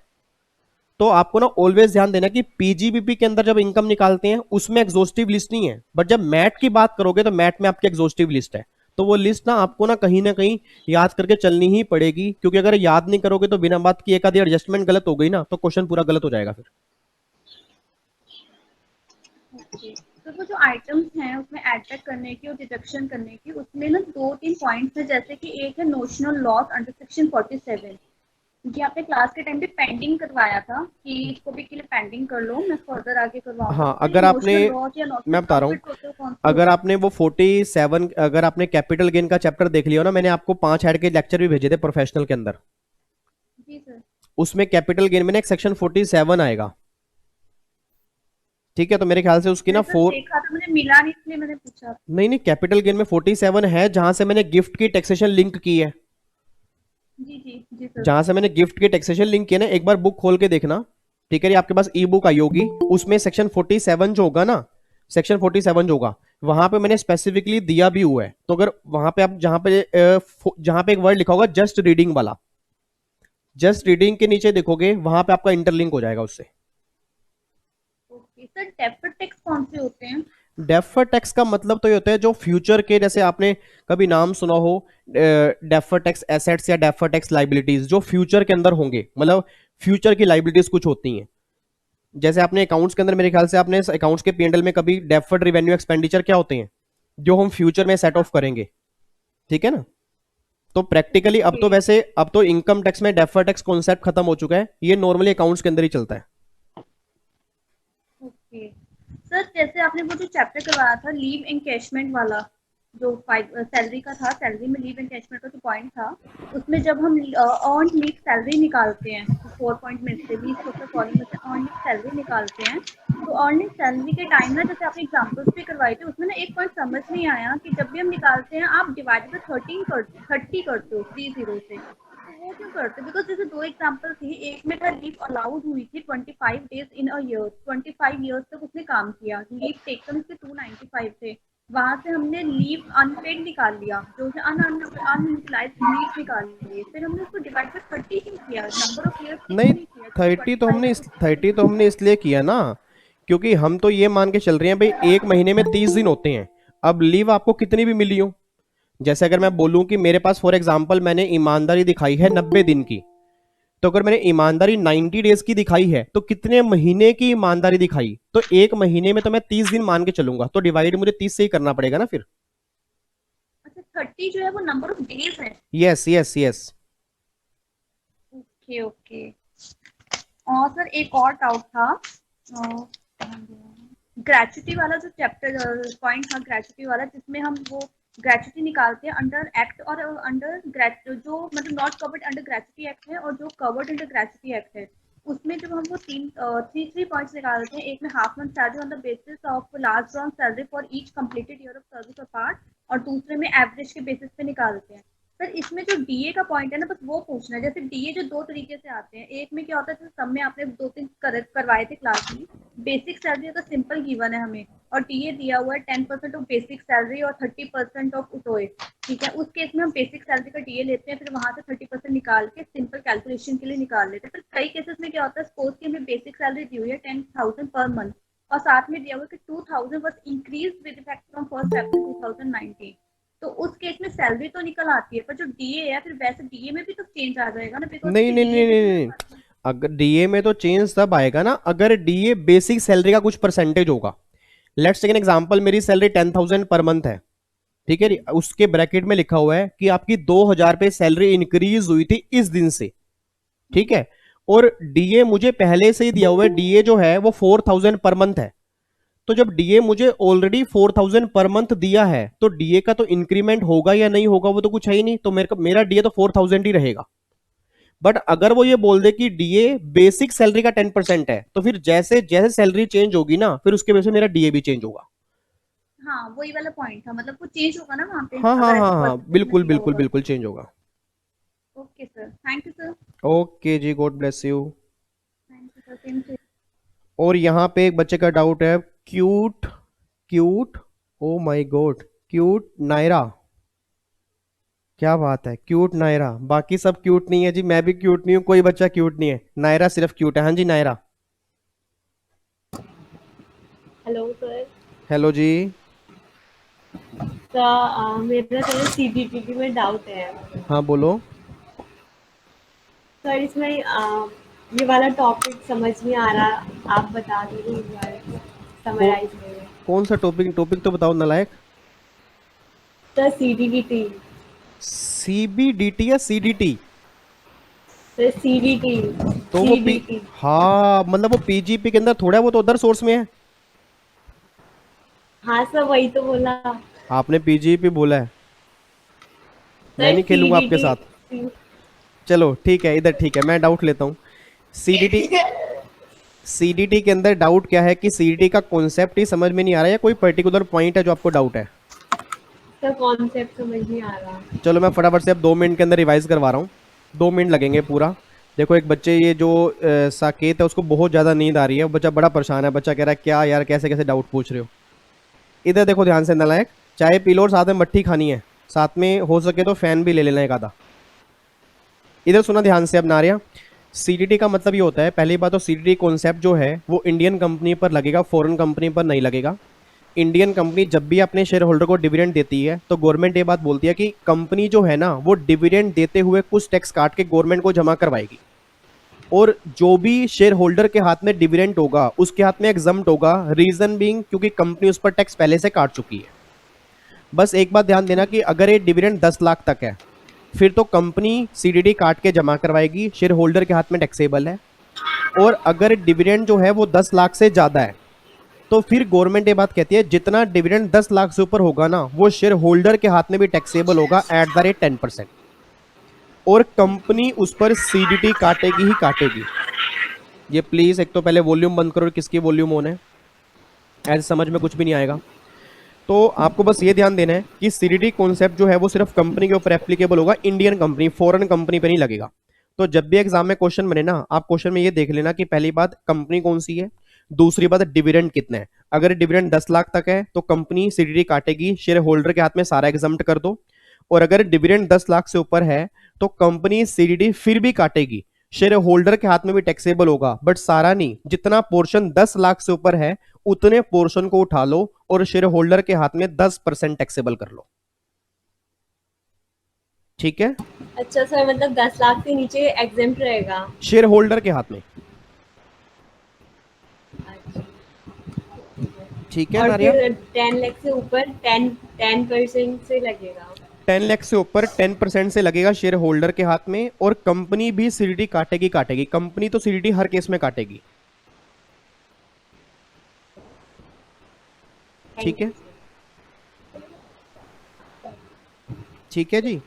तो आपको ना ऑलवेज ध्यान देना कि पीजीबीपी के अंदर जब इनकम निकालते हैं उसमें एग्जॉस्टिव लिस्ट नहीं है, बट जब मैट की बात करोगे तो मैट में आपकी एग्जॉस्टिव लिस्ट है। तो वो लिस्ट ना आपको ना कहीं याद करके चलनी ही पड़ेगी, क्योंकि अगर याद नहीं करोगे तो बिना बात की एक आधी एडजस्टमेंट गलत हो गई ना तो क्वेश्चन पूरा गलत हो जाएगा फिर। तो वो जो आइटम्स हैं उसमें ऐड बैक करने की और डिडक्शन करने की, उसमें ना 2-3 पॉइंट्स हैं, जैसे कि एक है नोशनल लॉस अंडर सेक्शन 47, कि आपने क्लास के टाइम पे पेंडिंग करवाया था कि इसको भी के लिए पेंडिंग कर लो, मैं फर्दर आगे करवाऊंगा। हाँ, अगर आपने, मैं बता रहा हूँ, अगर आपने वो 47, अगर आपने कैपिटल गेन का चैप्टर देख लिया ना, मैंने आपको 5 ऐड के लेक्चर भी भेजे थे प्रोफेशनल के अंदर। जी सर। उसमें कैपिटल गेन में ना एक सेक्शन 47 आएगा, ठीक है, तो मेरे ख्याल से उसकी ना 4 देखा तो मुझे मिला नहीं, इसलिए मैंने पूछा। नहीं, कैपिटल गेन में 47 है जहां से मैंने गिफ्ट की टैक्सेशन लिंक की है। जी सर। जहां से मैंने गिफ्ट की टैक्सेशन लिंक किया ना, एक बार बुक खोल के देखना, ठीक है, ये आपके पास ई बुक आई होगी, उसमें सेक्शन 47 जो होगा ना, सेक्शन 47 जो होगा वहां पे मैंने स्पेसिफिकली दिया भी हुआ है। तो अगर वहां पे आप जहां पे एक वर्ड लिखा होगा जस्ट रीडिंग वाला, जस्ट रीडिंग के नीचे देखोगे वहां पे आपका इंटरलिंक हो जाएगा उससे। ओके सर, डेफर्ड टैक्स कौन से होते हैं? डेफर्ड टैक्स का मतलब तो ये होता है जो फ्यूचर के, जैसे आपने कभी नाम सुना हो डेफर्ड टैक्स एसेट्स या डेफर्ड टैक्स लाइबिलिटीज, जो फ्यूचर के अंदर होंगे, मतलब फ्यूचर की लाइबिलिटीज कुछ होती हैं। जैसे आपने अकाउंट्स के अंदर, मेरे ख्याल से आपने अकाउंट्स के पीएनएल में कभी डेफर्ड रेवेन्यू एक्सपेंडिचर क्या होते हैं, जो हम फ्यूचर में सेट ऑफ करेंगे, ठीक है ना। तो प्रैक्टिकली अब तो वैसे अब तो इनकम टैक्स में डेफर्ड टैक्स कॉन्सेप्ट खत्म हो चुका है, ये नॉर्मली अकाउंट्स के अंदर ही चलता है। ओके सर, जैसे आपने वो जो चैप्टर करवाया था लीव एनकैशमेंट वाला, जो सैलरी का था, सैलरी में लीव एनकैशमेंट का जो पॉइंट था, उसमें जब हम अर्न लीव सैलरी निकालते हैं, 4 पॉइंट में से 20% कॉलम में से अर्न लीव सैलरी निकालते हैं, तो अर्निंग सैलरी के टाइम ना, जैसे आपने एग्जांपल्स भी करवाए थे, उसमें ना एक पॉइंट समझ नहीं आया कि जब भी हम निकालते हैं आप डिवाइड बाय 30 करते हो 30 से, वो क्यों करते? बिकॉज जैसे 2 एग्जांपल थी, एक में था लीव अलाउड हुई थी 25 days in a year, 25 years तक उसने काम किया, लीव टेकन उसके 295 थे, वहां से हमने लीव अनपेड निकाल लिया, जो है अनयूटिलाइज लीव निकाल लिए, फिर हमने उसको डिवाइड बाय 30 क्यों किया? नंबर ऑफ ईयर्स नहीं, 30 तो हमने इसलिए किया ना, क्योंकि हम तो ये मान के चल रहे हैं भाई एक महीने में 30 दिन होते हैं, अब लीव आपको कितनी भी मिली हो, जैसे अगर मैं बोलूं कि मेरे पास फॉर एग्जांपल मैंने ईमानदारी दिखाई है 90 दिन की, तो अगर मैंने ईमानदारी 90 डेज की दिखाई है तो कितने महीने की ईमानदारी दिखाई, तो एक महीने में तो मैं 30 दिन मान के चलूंगा, तो डिवाइड मुझे 30 से ही करना पड़ेगा ना फिर। अच्छा, 30 जो है वो नंबर ऑफ डेज है। Yes yes yes. ओके। और सर एक और डाउट था, ग्रेचुटी वाला जो चैप्टर पॉइंट था, ग्रेचुटी वाला, जिसमें हम वो ग्रेचुटी निकालते हैं अंडर एक्ट और अंडर जो मतलब not covered under gratuity act है और जो कवर्ड अंडर ग्रेचुटी एक्ट है, उसमें जब हम वो थ्री पॉइंट्स निकालते हैं, एक में half month salary on the basis of last drawn salary for each completed year of service और पार्ट, और दूसरे में एवरेज के बेसिस पे निकालते हैं। सर इसमें जो डीए का पॉइंट है ना, बस वो पूछना है, जैसे डीए जो 2 तरीके से आते हैं, एक में क्या होता है, सब में आपने 2-3 करवाए थे क्लास में, बेसिक सैलरी तो सिंपल गिवन है हमें, और डीए दिया हुआ है 10% ऑफ बेसिक सैलरी और 30% ऑफ उटोए, ठीक है, उस केस में हम बेसिक सैलरी का डीए लेते हैं, फिर वहां से 30% निकाल के सिंपल कैलकुलेशन के लिए निकाल लेते हैं। फिर कई केसेस में क्या होता है, सपोज की हमें बेसिक सैलरी दी हुई है 10,000 पर मंथ, और साथ में दिया हुआ है कि 2,000 was increase with effect from 1 अप्रैल 2019, तो उस केस में सैलरी तो निकल आती है, पर जो डीए है फिर वैसे डीए में भी तो चेंज आ जाएगा ना, बिकॉज़ नहीं, अगर डीए में तो चेंज तब आएगा ना अगर डीए बेसिक सैलरी का कुछ परसेंटेज होगा। लेट्स टेक एन एग्जांपल, मेरी सैलरी 10,000 पर मंथ है, ठीक है, उसके ब्रैकेट में लिखा हुआ है कि आपकी 2,000 पे सैलरी इंक्रीज हुई थी इस दिन से, ठीक है, और डीए मुझे पहले से ही दिया हुआ है, डीए जो है वो 4,000 पर मंथ है, तो जब डीए मुझे ऑलरेडी 4,000 पर मंथ दिया है तो डीए का तो इंक्रीमेंट होगा या नहीं होगा वो तो कुछ है ही नहीं, तो मेरा डीए तो 4,000 ही रहेगा। बट अगर वो ये बोल दे कि डीए बेसिक सैलरी का 10% है, तो फिर जैसे जैसे सैलरी चेंज होगी ना, फिर उसके वजह से मेरा डीए भी चेंज होगा। हाँ, वही वाला पॉइंट था, मतलब कुछ चेंज होगा ना वहाँ पे। हाँ, बिल्कुल चेंज होगा। Okay sir, thank you sir. Okay जी, God bless you. Thank you sir. Same चीज। और यहाँ पे एक बच्चे का डाउट है, cute cute, oh my God, cute Nayra, क्या बात है, क्यूट नायरा, बाकी सब क्यूट नहीं है जी, मैं भी क्यूट नहीं हूँ, कोई बच्चा क्यूट नहीं है, नायरा सिर्फ क्यूट है। हाँ जी नायरा। Hello sir. हेलो जी। सर मेरा सर सीबीपीपी में डाउट है। हाँ बोलो। सर इसमें ये वाला टॉपिक समझ नहीं आ रहा, आप बता दीजिए एक बार समराइज करें। कौन सा टॉपिक, टॉपिक तो बताओ नालायक। सर सीडीबीटी। सीबीडीटी या सीडीटी? Sir CDT. तो वो हाँ मतलब वो पीजीपी के अंदर थोड़ा वो तो अदर सोर्स में है। हाँ सर वही तो बोला आपने पीजीपी बोला है, मैं नहीं खेलूंगा आपके साथ। चलो ठीक है, इधर ठीक है, मैं डाउट लेता हूँ। सीडीटी के अंदर डाउट क्या है कि सीडीटी का कॉन्सेप्ट ही समझ में नहीं आ रहा है, या कोई पर्टिकुलर पॉइंट है जो आपको डाउट है? सर कॉन्सेप्ट समझ नहीं आ रहा। चलो मैं फटाफट से अब 2 मिनट के अंदर रिवाइज करवा रहा हूँ, 2 मिनट लगेंगे पूरा। देखो एक बच्चे ये जो साकेत है उसको बहुत ज़्यादा नींद आ रही है, बच्चा बड़ा परेशान है, बच्चा कह रहा है क्या यार कैसे कैसे डाउट पूछ रहे हो। इधर देखो ध्यान से नालायक, चाय पी लो और साथ में मट्ठी खानी है, साथ में हो सके तो फैन भी ले लेना एक आधा। इधर सुना ध्यान से अब नारिया, सीडीटी का मतलब ये होता है, पहली बात तो सीडीटी कॉन्सेप्ट जो है वो इंडियन कंपनी पर लगेगा, फॉरेन कंपनी पर नहीं लगेगा। इंडियन कंपनी जब भी अपने शेयर होल्डर को डिविडेंड देती है तो गवर्नमेंट ये बात बोलती है कि कंपनी जो है ना वो डिविडेंड देते हुए कुछ टैक्स काट के गवर्नमेंट को जमा करवाएगी, और जो भी शेयर होल्डर के हाथ में डिविडेंड होगा उसके हाथ में एग्जम्प्ट होगा, रीजन बीइंग क्योंकि कंपनी उस पर टैक्स पहले से काट चुकी है। बस एक बात ध्यान देना कि अगर ये डिविडेंड 10 लाख तक है फिर तो कंपनी सीडीटी काट के जमा करवाएगी, शेयर होल्डर के हाथ में टैक्सेबल है। और अगर डिविडेंड जो है वो 10 लाख से ज़्यादा है तो फिर गवर्नमेंट ये बात कहती है जितना डिविडेंड 10 लाख से ऊपर होगा ना वो शेयर होल्डर के हाथ में भी टैक्सेबल होगा एट द रेट 10%, और कंपनी उस पर सीडीटी काटेगी ही काटेगी। ये प्लीज़ एक तो पहले वॉल्यूम बंद करो, किसकी वॉल्यूम ऑन है, ऐसे समझ में कुछ भी नहीं आएगा। तो आपको बस ये ध्यान देना है कि सीडीटी कॉन्सेप्ट जो है वो सिर्फ कंपनी के ऊपर एप्लीकेबल होगा, इंडियन कंपनी, फॉरेन कंपनी पे नहीं लगेगा। तो जब भी एग्जाम में क्वेश्चन बने ना, आप क्वेश्चन में ये देख लेना कि पहली बात कंपनी कौन सी है, दूसरी बात डिविडेंड कितना है। अगर डिविडेंड 10 लाख तक है तो कंपनी सीडीटी काटेगी, शेयर होल्डर के हाथ में सारा एग्जम्प्ट कर दो। और अगर डिविडेंड 10 लाख से ऊपर है तो कंपनी सीडीटी फिर भी काटेगी, शेयर होल्डर के हाथ में भी टैक्सेबल होगा, बट सारा नहीं, जितना पोर्शन 10 लाख से ऊपर है उतने पोर्शन को उठा लो और शेयर होल्डर के हाथ में 10% टैक्सेबल कर लो। ठीक है? अच्छा सर मतलब 10 लाख से नीचे एग्जेम्प्ट रहेगा शेयर होल्डर के हाथ में। ठीक है और नारिया? फिर 10 लाख से ऊपर 10% से लगेगा। 10 लाख से ऊपर 10% से लगेगा शेयर होल्डर के हाथ में, और कंपनी भी सीडीटी काटेगी काटेगी, कंपनी तो सीडीटी हर केस में काटेगी। ठीक है? ठीक है जी?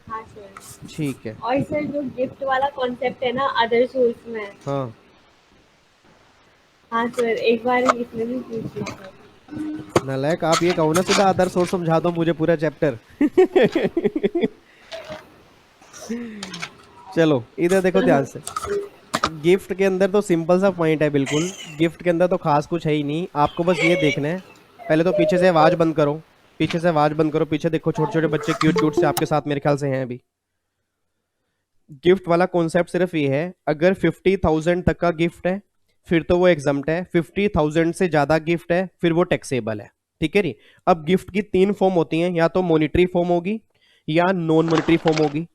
हाँ सर ठीक है। और सर जो गिफ्ट वाला कॉन्सेप्ट है ना अदर सोर्स में, हाँ हाँ सर एक बार इसमें भी पूछ लो सर। नालायक, आप ये कहो ना सीधा अदर सोर्स समझा दो मुझे पूरा चैप्टर। चलो इधर देखो ध्यान से, गिफ्ट के अंदर तो सिंपल सा पॉइंट है, बिल्कुल गिफ्ट के अंदर तो खास कुछ है ही नहीं, आपको बस ये देखना है। पहले तो पीछे से आवाज बंद करो, पीछे से आवाज बंद करो, पीछे देखो छोटे छोटे बच्चे क्यूट क्यूट से आपके साथ मेरे ख्याल से हैं अभी। गिफ्ट वाला कॉन्सेप्ट सिर्फ ये है, अगर 50,000 तक का गिफ्ट है फिर तो वो एग्जम्प्ट है, 50,000 से ज्यादा गिफ्ट है फिर वो टैक्सेबल है। ठीक है नी? अब गिफ्ट की 3 फॉर्म होती हैं, या तो मॉनिटरी फॉर्म होगी या नॉन मॉनिटरी फॉर्म होगी।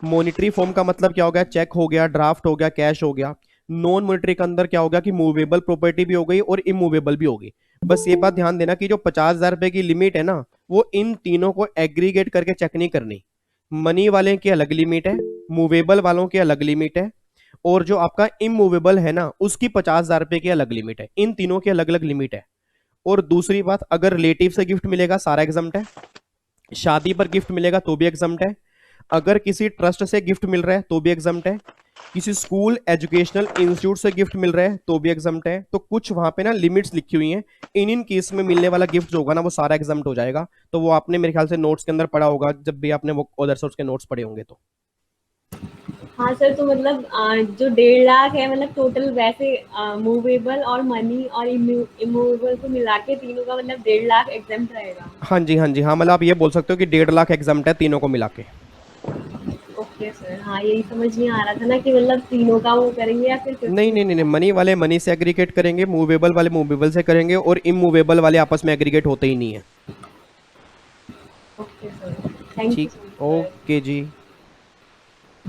मॉनिटरी फॉर्म का मतलब क्या हो गया, चेक हो गया, ड्राफ्ट हो गया, कैश हो गया। नॉन मॉनिटरी के अंदर क्या होगा कि मूवेबल प्रॉपर्टी भी हो गई और इमूवेबल भी होगी। बस ये बात ध्यान देना कि जो 50,000 रुपए की लिमिट है ना वो इन तीनों को एग्रीगेट करके चेक नहीं करनी। मनी वाले की अलग लिमिट है, मूवेबल वालों की अलग लिमिट है, और जो आपका इमूवेबल है ना उसकी 50,000 रुपए की अलग लिमिट है। इन तीनों की अलग अलग लिमिट है। और दूसरी बात, अगर रिलेटिव से गिफ्ट मिलेगा सारा एग्जम्प्ट है, शादी पर गिफ्ट मिलेगा तो भी एग्जम्प्ट है, अगर किसी ट्रस्ट से गिफ्ट मिल रहा है तो भी एग्जम्प्ट है, किसी स्कूल एजुकेशनल इंस्टीट्यूट से गिफ्ट मिल रहा है तो भी एग्जम्प्ट है। तो कुछ वहां पे ना लिमिट्स लिखी हुई हैं, इन केस में मिलने वाला गिफ्ट जो होगा ना वो सारा एग्जम्प्ट हो जाएगा। तो वो आपने मेरे ख्याल से नोट्स के अंदर पढ़ा होगा जब भी आपने वो अदर सोर्स के नोट्स पढ़े होंगे तो। हाँ सर, तो मतलब जो 1.5 लाख है मतलब टोटल वैसे मूवेबल और मनी और इमूवेबल को मिला के तीनों का मतलब 1.5 लाख एग्जाम्प्ट रहेगा। हाँ जी, हाँ जी, हाँ, मतलब आप ये बोल सकते हो कि 1.5 लाख एग्जाम्प्ट है तीनों को मिला के। ओके सर, हाँ यही समझ नहीं आ रहा था ना कि मतलब तीनों का वो करेंगे या फिर नहीं नहीं नहीं नहीं, मनी वाले मनी से एग्रीगेट करेंगे, मूवेबल वाले मूवेबल से करेंगे, और इमूवेबल वाले आपस में एग्रीगेट होते ही नहीं है। ओके सर, थैंक यू ठीक, सो मच। ओके जी।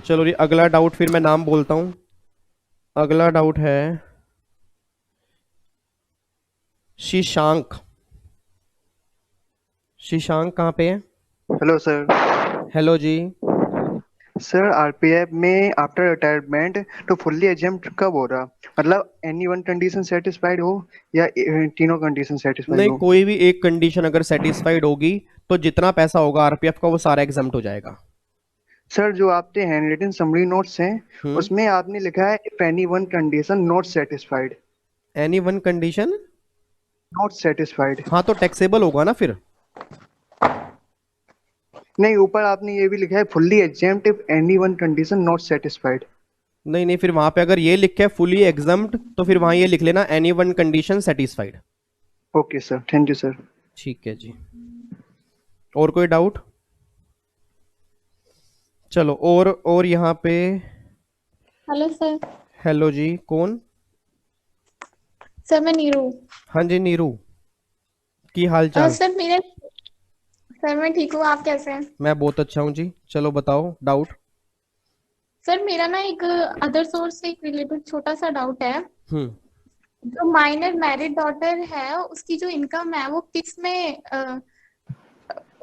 चलो जी, अगला डाउट फिर मैं नाम बोलता हूँ। अगला डाउट है शीशांक। शीशांक कहाँ पे है? Hello sir. हेलो जी। सर आरपीएफ में आफ्टर रिटायरमेंट तो फुल्ली एग्जाम कब हो रहा, मतलब एनी वन कंडीशन सेटिस्फाइड हो या तीनों कंडीशन सेटिस्फाइड नहीं, हो? कोई भी एक कंडीशन अगर सेटिस्फाइड होगी तो जितना पैसा होगा आरपीएफ का वो सारा एग्जाम्प्ट हो जाएगा। सर जो आपके हैंड रिटन समरी नोट्स हैं उसमें आपने लिखा है if any one condition not satisfied. Any one condition not satisfied. हाँ, तो टैक्सेबल होगा ना फिर। नहीं, ऊपर आपने ये भी लिखा है fully examined if any one condition not satisfied. नहीं नहीं, फिर वहां पे अगर ये लिखे फुली एग्जाम्प्ट तो फिर वहां ये लिख लेना any one condition satisfied. Okay sir, thank you sir. ठीक है जी। और कोई डाउट? चलो, और यहाँ पे हेलो सर। हेलो जी, कौन? सर मैं नीरू। हाँ जी नीरू, की हाल चाल? सर मैं ठीक हूँ, आप कैसे हैं? मैं बहुत अच्छा हूँ जी। चलो बताओ डाउट। सर मेरा ना एक अदर सोर्स से रिलेटेड छोटा सा डाउट है। हम्म जो माइनर मैरिड डॉटर है उसकी जो इनकम है वो किस में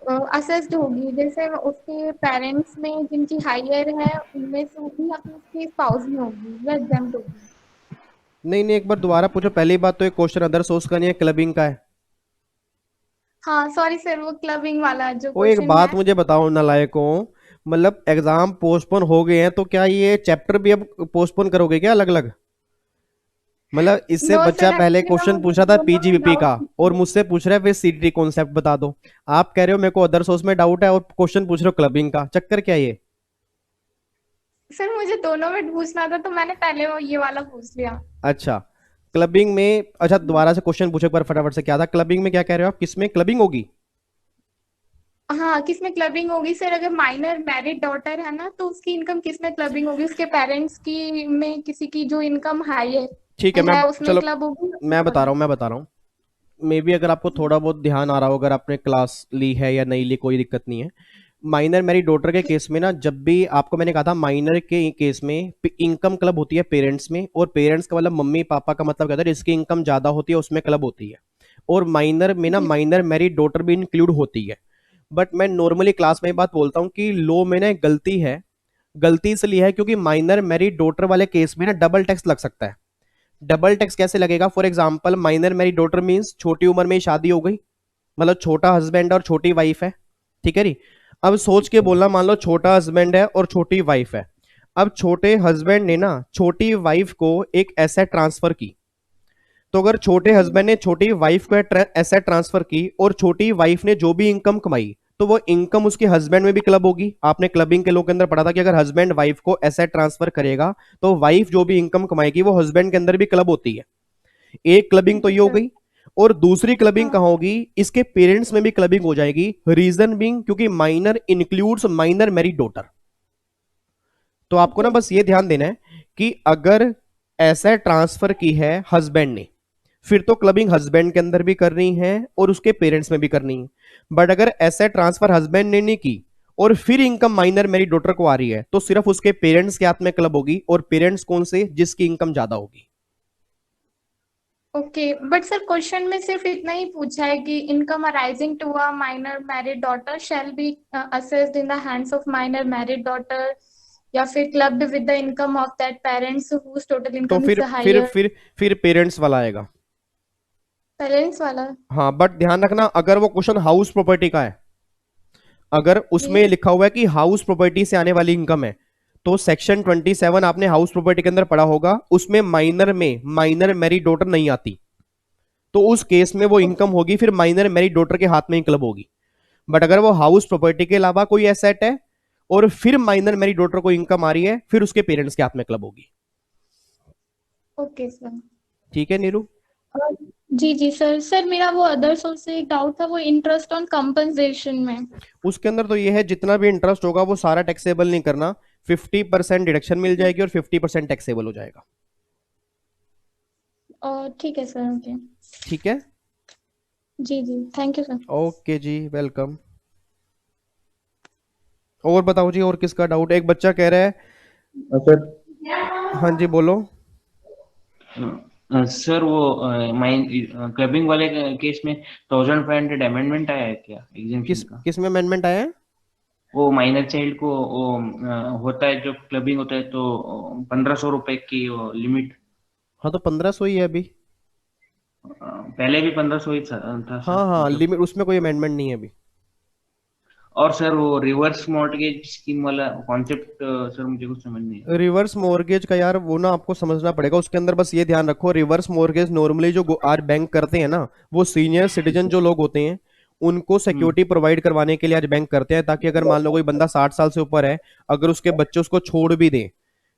असेस्ड होगी? जैसे उसके पेरेंट्स में जिनकी हायर है उनमें से होगी या फिर उसके स्पाउस में होगी या एग्जाम्प्ट होगी? नहीं नहीं, एक बार दोबारा पूछो। पहली बात तो ये क्वेश्चन अदर सोर्स का नहीं है, क्लबिंग का है। हाँ सॉरी सर, वो क्लबिंग वाला जो वो एक क्वेश्चन बात है। मुझे बताओ नालायकों, मतलब एग्जाम पोस्टपोन हो गए हैं तो क्या ये चैप्टर भी अब पोस्टपोन करोगे क्या अलग अलग? मतलब इससे नो बच्चा सर, पहले एक्चुअली ना क्वेश्चन मुझे पूछा था दोनों में पीजीबीपी का डाउट। और मुझसे पूछ रहा है फिर सीटीटी कॉन्सेप्ट बता दो। आप कह रहे हो मेरे को अदर सोर्स में डाउट है और क्वेश्चन पूछ रहे हो क्लबिंग का, चक्कर क्या ये? सर मुझे दोनों में पूछना था तो मैंने पहले वो ये वाला पूछ लिया। अच्छा, क्लबिंग में, अच्छा दोबारा से क्वेश्चन पूछो एक बार फटाफट से। क्या था क्लबिंग में? क्या कह रहे हो आप, किसमें क्लबिंग होगी? हाँ किसमें क्लबिंग होगी सर? अगर माइनर मैरिड डॉटर है ना तो उसकी इनकम किसमें क्लबिंग होगी? उसके पेरेंट्स की में किसी की जो इनकम हाई ठीक है, मैं, है उसमें चलो क्लब होगी या मैं फिर बता रहा हूँ, मैं बता रहा हूँ। मे बी अगर आपको थोड़ा बहुत ध्यान आ रहा हो, अगर आपने क्लास ली है या नहीं ली, कोई दिक्कत नहीं है। माइनर मेरी डॉटर के केस में ना, जब भी आपको मैंने कहा था माइनर के केस में इनकम क्लब होती है पेरेंट्स में, और पेरेंट्स का मतलब मम्मी पापा का मतलब कहता है जिसकी इनकम ज्यादा होती है उसमें क्लब होती है। और माइनर में ना माइनर मेरी डॉटर भी इंक्लूड होती है। बट मैं नॉर्मली क्लास में बात बोलता हूँ कि लो में ना गलती है। गलती इसलिए है क्योंकि माइनर मेरी डॉटर वाले केस में ना डबल टैक्स लग सकता है। डबल टैक्स कैसे लगेगा? फॉर एग्जाम्पल माइनर मेरी डॉटर मीन्स छोटी उम्र में ही शादी हो गई, मतलब छोटा हस्बैंड और छोटी वाइफ है, ठीक है नी। अब सोच के बोलना, मान लो छोटा हस्बैंड है और छोटी वाइफ है। अब छोटे हस्बैंड ने ना छोटी वाइफ को एक एसेट ट्रांसफर की, तो अगर छोटे हस्बैंड ने छोटी वाइफ को एसेट ट्रांसफर की और छोटी वाइफ ने जो भी इनकम कमाई तो वो इनकम उसके हस्बैंड में भी क्लब होगी। आपने क्लबिंग के लोग के अंदर पढ़ा था कि अगर हस्बैंड वाइफ को एसेट ट्रांसफर करेगा तो वाइफ जो भी इनकम कमाएगी वो हस्बैंड के अंदर भी क्लब होती है। एक क्लबिंग तो ये हो गई। और दूसरी क्लबिंग कहां होगी? इसके पेरेंट्स में भी क्लबिंग हो जाएगी। रीजन बीइंग क्योंकि minor includes minor married daughter. तो आपको ना बस ये ध्यान देना है कि अगर एसेट ट्रांसफर की है हस्बैंड ने, फिर तो क्लबिंग हस्बैंड के अंदर भी करनी है और उसके पेरेंट्स में भी करनी है। बट अगर एसेट ट्रांसफर हस्बैंड ने नहीं की और फिर इनकम माइनर मेरी डॉटर को आ रही है तो सिर्फ उसके पेरेंट्स के हाथ में क्लब होगी। और पेरेंट्स कौन से? जिसकी इनकम ज्यादा होगी। ओके, बट सर क्वेश्चन में सिर्फ इतना ही पूछा है कि income arising to a minor married daughter shall be assessed in the hands of minor married daughter, या फिर clubbed with the income of that parents whose total तो इनकम फिर इज हायर। फिर पेरेंट्स वाला आएगा। पेरेंट्स वाला? हाँ, बट ध्यान रखना अगर वो क्वेश्चन हाउस प्रॉपर्टी का है, अगर उसमें लिखा हुआ है कि हाउस प्रॉपर्टी से आने वाली इनकम है, तो सेक्शन 27 आपने हाउस प्रॉपर्टी के अंदर पढ़ा होगा, उसमें माइनर मैरिड डॉटर नहीं आती। तो उस केस में वो इनकम होगी फिर माइनर मैरिड डॉटर के हाथ में ही क्लब होगी। बट अगर वो हाउस प्रॉपर्टी के अलावा कोई एसेट है और फिर माइनर मैरिड डॉटर को इनकम आ रही है, फिर उसके पेरेंट्स के हाथ में क्लब होगी। Okay sir. ठीक है नीरू? जी जी सर। सर मेरा वो अदर सोर्स से एक डाउट था, वो इंटरेस्ट ऑन कंपनसेशन में। उसके अंदर तो ये है जितना भी इंटरेस्ट होगा वो सारा टैक्सेबल नहीं करना, 50% डिडक्शन मिल जाएगी और 50% टैक्सेबल हो जाएगा। ठीक है सर। ओके। ठीक है जी जी, थैंक यू सर। ओके जी, वेलकम। और बताओ जी, और किसका डाउट? एक बच्चा कह रहा है सर। हाँ जी बोलो। सर वो क्लबिंग वाले केस में 1500 अमेंडमेंट आया है क्या एग्जेम्पशन का? किस में अमेंडमेंट आया है? वो माइनर चाइल्ड को वो होता है जो क्लबिंग होता है तो 1500 रुपए की वो लिमिट। हाँ तो 1500 ही है अभी। पहले भी 1500 ही था सर, हाँ हाँ मतलब। लिमिट, उसमें कोई अमेंडमेंट नहीं है अभी। और सर वो रिवर्स मॉर्टगेज स्कीम वाला कॉन्सेप्ट सर मुझे कुछ समझ नहीं है। रिवर्स मॉर्गेज का यार वो ना आपको समझना पड़ेगा। उसके अंदर बस ये ध्यान रखो, रिवर्स मॉर्गेज नॉर्मली जो आज बैंक करते हैं ना, वो सीनियर सिटीजन जो लोग होते हैं उनको सिक्योरिटी प्रोवाइड करवाने के लिए आज बैंक करते हैं, ताकि अगर मान लो कोई बंदा 60 साल से ऊपर है, अगर उसके बच्चे उसको छोड़ भी दें,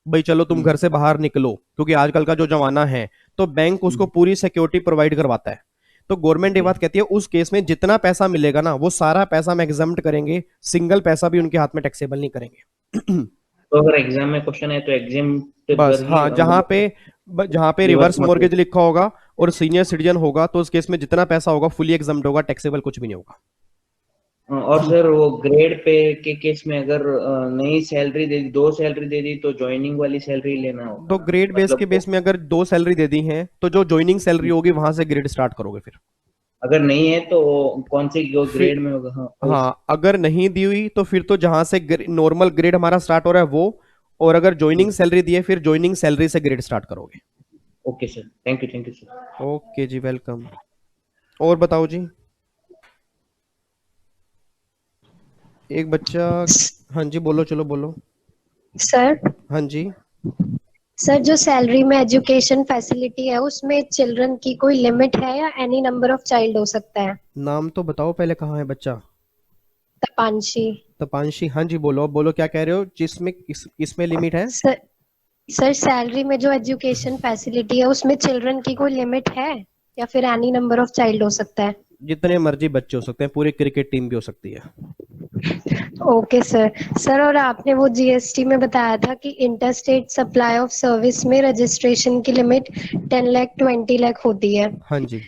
भाई चलो तुम घर से बाहर निकलो, क्योंकि आजकल का जो जमाना है, तो बैंक उसको पूरी सिक्योरिटी प्रोवाइड करवाता है। तो गवर्नमेंट ये बात कहती है उस केस में जितना पैसा मिलेगा ना, वो सारा पैसा हम एग्जम्प्ट करेंगे, सिंगल पैसा भी उनके हाथ में टैक्सेबल नहीं करेंगे। तो अगर एग्जाम में क्वेश्चन है तो एग्जाम बस हाँ, जहां पे रिवर्स मॉर्गेज लिखा होगा और सीनियर सिटीजन होगा, तो उस केस में जितना पैसा होगा फुली एग्जम्प्ट होगा, टैक्सेबल कुछ भी नहीं होगा। और सर वो ग्रेड पे के केस में अगर नई सैलरी दे दी, 2 सैलरी दे दी, तो ज्वाइनिंग वाली सैलरी लेना होगा। तो ग्रेड बेस के बेस में अगर 2 सैलरी दे दी है, तो जो ज्वाइनिंग सैलरी होगी वहां से ग्रेड स्टार्ट करोगे। फिर अगर नहीं है तो कौन से ग्रेड में होगा? हाँ अगर नहीं दी हुई तो फिर तो जहां से नॉर्मल ग्रेड हमारा स्टार्ट हो रहा है वो, और अगर ज्वाइनिंग सैलरी दी है फिर ज्वाइनिंग सैलरी से ग्रेड स्टार्ट करोगे। Okay sir, thank you sir. Okay जी, वेलकम। और बताओ जी, एक बच्चा। हाँ जी बोलो, चलो बोलो। सर। हाँ जी सर जो सैलरी में एजुकेशन फैसिलिटी है उसमें चिल्ड्रन की कोई लिमिट है या एनी नंबर ऑफ चाइल्ड हो सकता है? नाम तो बताओ पहले, कहाँ है बच्चा? तपांशी। तपांशी, हाँ जी बोलो, अब बोलो क्या कह रहे हो, जिसमें किसमें लिमिट है? सर सैलरी में जो एजुकेशन फैसिलिटी है उसमें चिल्ड्रन की कोई लिमिट है या फिर एनी नंबर ऑफ चाइल्ड हो सकता है? जितने मर्जी बच्चे हो सकते हैं, पूरी क्रिकेट टीम भी हो सकती है। ओके सर और आपने वो जीएसटी में बताया था कि inter state supply of service में रजिस्ट्रेशन की लिमिट 10 लाख 20 लाख होती है। हाँ जी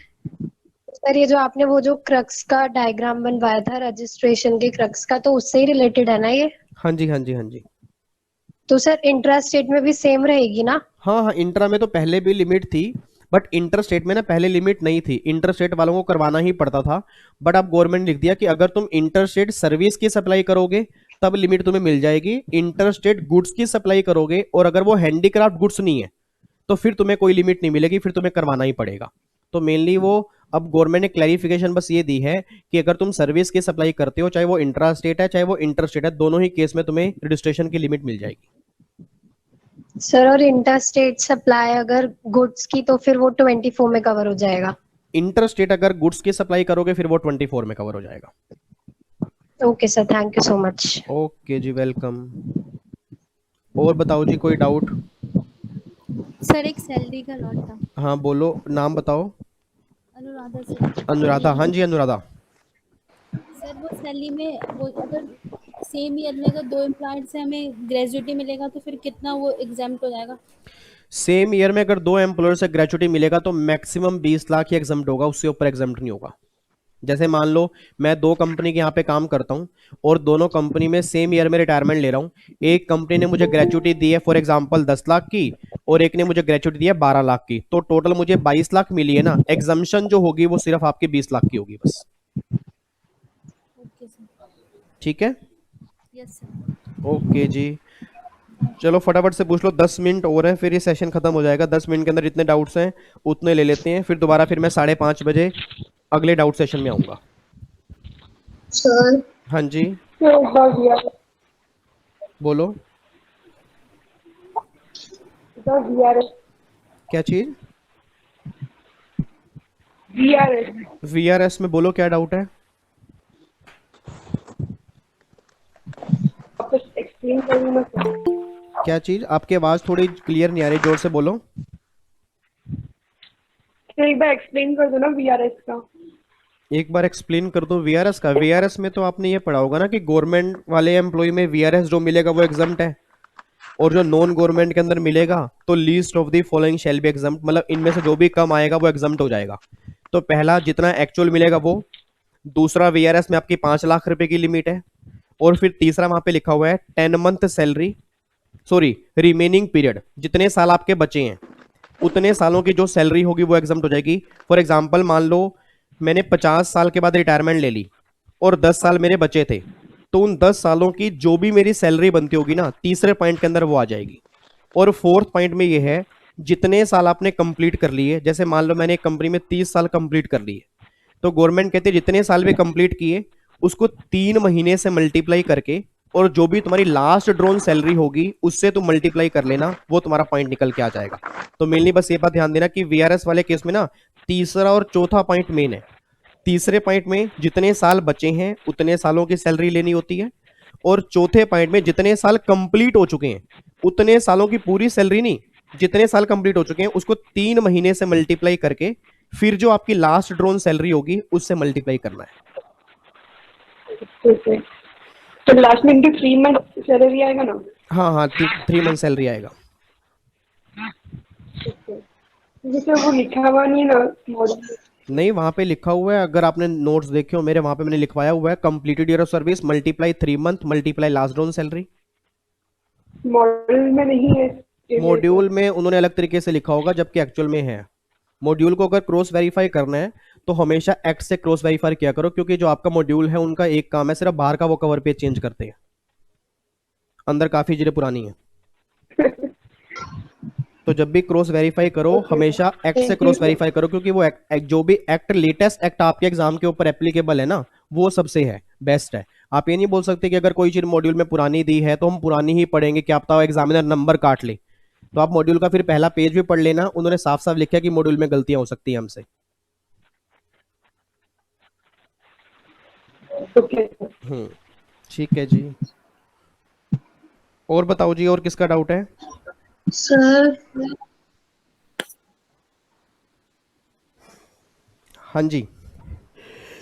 सर ये जो आपने वो जो क्रक्स का डायग्राम बनवाया था रजिस्ट्रेशन के क्रक्स का, तो उससे ही रिलेटेड है ना ये? हाँ जी हाँ जी हाँ जी। तो सर इंट्रा स्टेट में भी सेम रहेगी ना? हाँ हाँ, इंट्रा में तो पहले भी लिमिट थी, बट इंटर स्टेट में ना पहले लिमिट नहीं थी, इंटर स्टेट वालों को करवाना ही पड़ता था। बट अब गवर्नमेंट लिख दिया कि अगर तुम इंटर स्टेट सर्विस की सप्लाई करोगे तब लिमिट तुम्हें मिल जाएगी, इंटर स्टेट गुड्स की सप्लाई करोगे और अगर वो हैंडीक्राफ्ट गुड्स नहीं है तो फिर तुम्हें कोई लिमिट नहीं मिलेगी, फिर तुम्हें करवाना ही पड़ेगा। तो मेनली वो अब गवर्नमेंट ने क्लैरिफिकेशन बस ये दी है कि अगर तुम सर्विस की सप्लाई करते हो, चाहे वो इंट्रा स्टेट है चाहे वो इंटर स्टेट है, दोनों ही केस में तुम्हें रजिस्ट्रेशन की लिमिट मिल जाएगी। सर और इंटर स्टेट सप्लाई अगर गुड्स की तो फिर वो 24 में कवर हो जाएगा? इंटर स्टेट अगर गुड्स की सप्लाई करोगे फिर वो 24 में कवर हो जाएगा। Okay sir, thank you so much. Okay जी, वेलकम। और बताओ जी, कोई डाउट? सर एक सैलरी का लॉट था। हाँ बोलो, नाम बताओ। अनुराधा सर। अनुराधा, हाँ जी अनुराधा। सर वो सैलरी में वो अगर सेम ईयर में अगर 2 एम्प्लॉयड से हमें ग्रेजुएटी मिलेगा तो फिर कितना वो एग्जाम्प्ट हो जाएगा? सेम ईयर में अगर 2 एम्प्लॉयर से ग्रेजुएटी मिलेगा तो मैक्सिमम 20 लाख ही एग्जाम्प्ट होगा, उससे ऊपर एग्जाम्प्ट नहीं होगा। जैसे मान लो मैं 2 कंपनी के यहाँ पे काम करता हूँ और दोनों कंपनी में सेम ईयर में रिटायरमेंट ले रहा हूँ, एक कंपनी ने मुझे ग्रेजुएटी दी है फॉर एग्जांपल 10 लाख की और एक ने मुझे ग्रेजुएटी दी है 12 लाख की, तो टोटल मुझे 22 लाख मिली है ना, एग्जाम्पशन जो होगी वो सिर्फ आपकी 20 लाख की होगी बस। ठीक है, यस सर। ओके जी, चलो फटाफट से पूछ लो, 10 मिनट और है फिर ये सेशन खत्म हो जाएगा। 10 मिनट के अंदर जितने डाउट्स हैं उतने ले लेते हैं, फिर दोबारा फिर मैं 5:30 बजे अगले डाउट सेशन में आऊंगा। सर। हाँ जी बोलो। क्या चीज? VRS में बोलो क्या डाउट है? एक्सप्लेन कर दूँ ना सर? क्या चीज? आपकी आवाज थोड़ी क्लियर नहीं आ रही, जोर से बोलो। सर एक बार एक्सप्लेन कर दो ना VRS का। एक बार एक्सप्लेन कर दो वीआरएस का। वीआरएस में तो आपने ये पढ़ा होगा ना कि गवर्नमेंट वाले एम्प्लॉय में वीआरएस जो मिलेगा वो एग्जम्प्ट है, और जो नॉन गवर्नमेंट के अंदर मिलेगा तो least of the following shall be exempt, मतलब इनमें से जो भी कम आएगा वो एग्जम्प्ट हो जाएगा। तो पहला जितना एक्चुअल मिलेगा वो, दूसरा वीआरएस में आपकी 5 लाख रुपए की लिमिट है, और फिर तीसरा वहां पे लिखा हुआ है 10 month salary, sorry remaining period, जितने साल आपके बचे हैं उतने सालों की जो सैलरी होगी वो एग्जम्प्ट हो जाएगी। फॉर एग्जाम्पल मान लो मैंने 50 साल के बाद रिटायरमेंट ले ली और 10 साल मेरे बचे थे, तो उन 10 सालों की जो भी मेरी सैलरी बनती होगी ना, तीसरे पॉइंट के अंदर वो आ जाएगी। और फोर्थ पॉइंट में ये है जितने साल आपने कंप्लीट कर लिए, जैसे मान लो मैंने एक कंपनी में 30 साल कंप्लीट कर लिए, तो गवर्नमेंट कहती है जितने साल भी कंप्लीट किए उसको 3 महीने से मल्टीप्लाई करके, और जो भी तुम्हारी लास्ट ड्रोन सैलरी होगी उससे तुम मल्टीप्लाई कर लेना, वो तुम्हारा पॉइंट निकल के आ जाएगा। तो मेनली बस ये बात ध्यान देना कि वीआरएस वाले केस में ना तीसरा और चौथा पॉइंट मेन है। तीसरे पॉइंट में जितने साल बचे हैं उतने सालों की सैलरी लेनी होती है, और चौथे पॉइंट में जितने साल कंप्लीट हो चुके हैं उतने सालों की पूरी सैलरी नहीं, जितने साल कंप्लीट हो चुके हैं उसको 3 महीने से मल्टीप्लाई करके फिर जो आपकी लास्ट ड्रोन सैलरी होगी उससे मल्टीप्लाई करना है। ठीक है, तो लास्ट में इनकी 3 मंथ सैलरी आएगा ना? हाँ हाँ, 3 मंथ सैलरी आएगा। जैसे वो लिखा हुआ नहीं है ना मॉडल, नहीं, वहां पे लिखा हुआ है, अगर आपने नोट्स देखे हो मेरे, वहां पे मैंने लिखवाया हुआ है completed year of service multiply 3 month multiply last drone salary. Model में नहीं है। मॉड्यूल में उन्होंने अलग तरीके से लिखा होगा जबकि एक्चुअल में है। मॉड्यूल को अगर क्रॉस वेरीफाई करना है तो हमेशा एक्ट से क्रॉस वेरीफाई किया करो, क्योंकि जो आपका मॉड्यूल है उनका एक काम है सिर्फ बाहर का वो कवर पेज चेंज करते हैं, अंदर काफी चीजें पुरानी है। तो जब भी क्रॉस वेरीफाई करो हमेशा एक्ट से क्रॉस वेरीफाई करो, क्योंकि वो जो भी एक्ट लेटेस्ट एक्ट आपके एग्जाम के ऊपर एप्लीकेबल है ना, वो सबसे है बेस्ट है। आप ये नहीं बोल सकते कि अगर कोई चीज मॉड्यूल में पुरानी दी है तो हम पुरानी ही पढ़ेंगे, क्या पता एग्जामिनर नंबर काट ले। तो आप मॉड्यूल का फिर पहला पेज भी पढ़ लेना, उन्होंने साफ साफ लिखा कि मॉड्यूल में गलतियां हो सकती है हमसे। ठीक है जी, और बताओ जी, और किसका डाउट है? सर हाँ जी,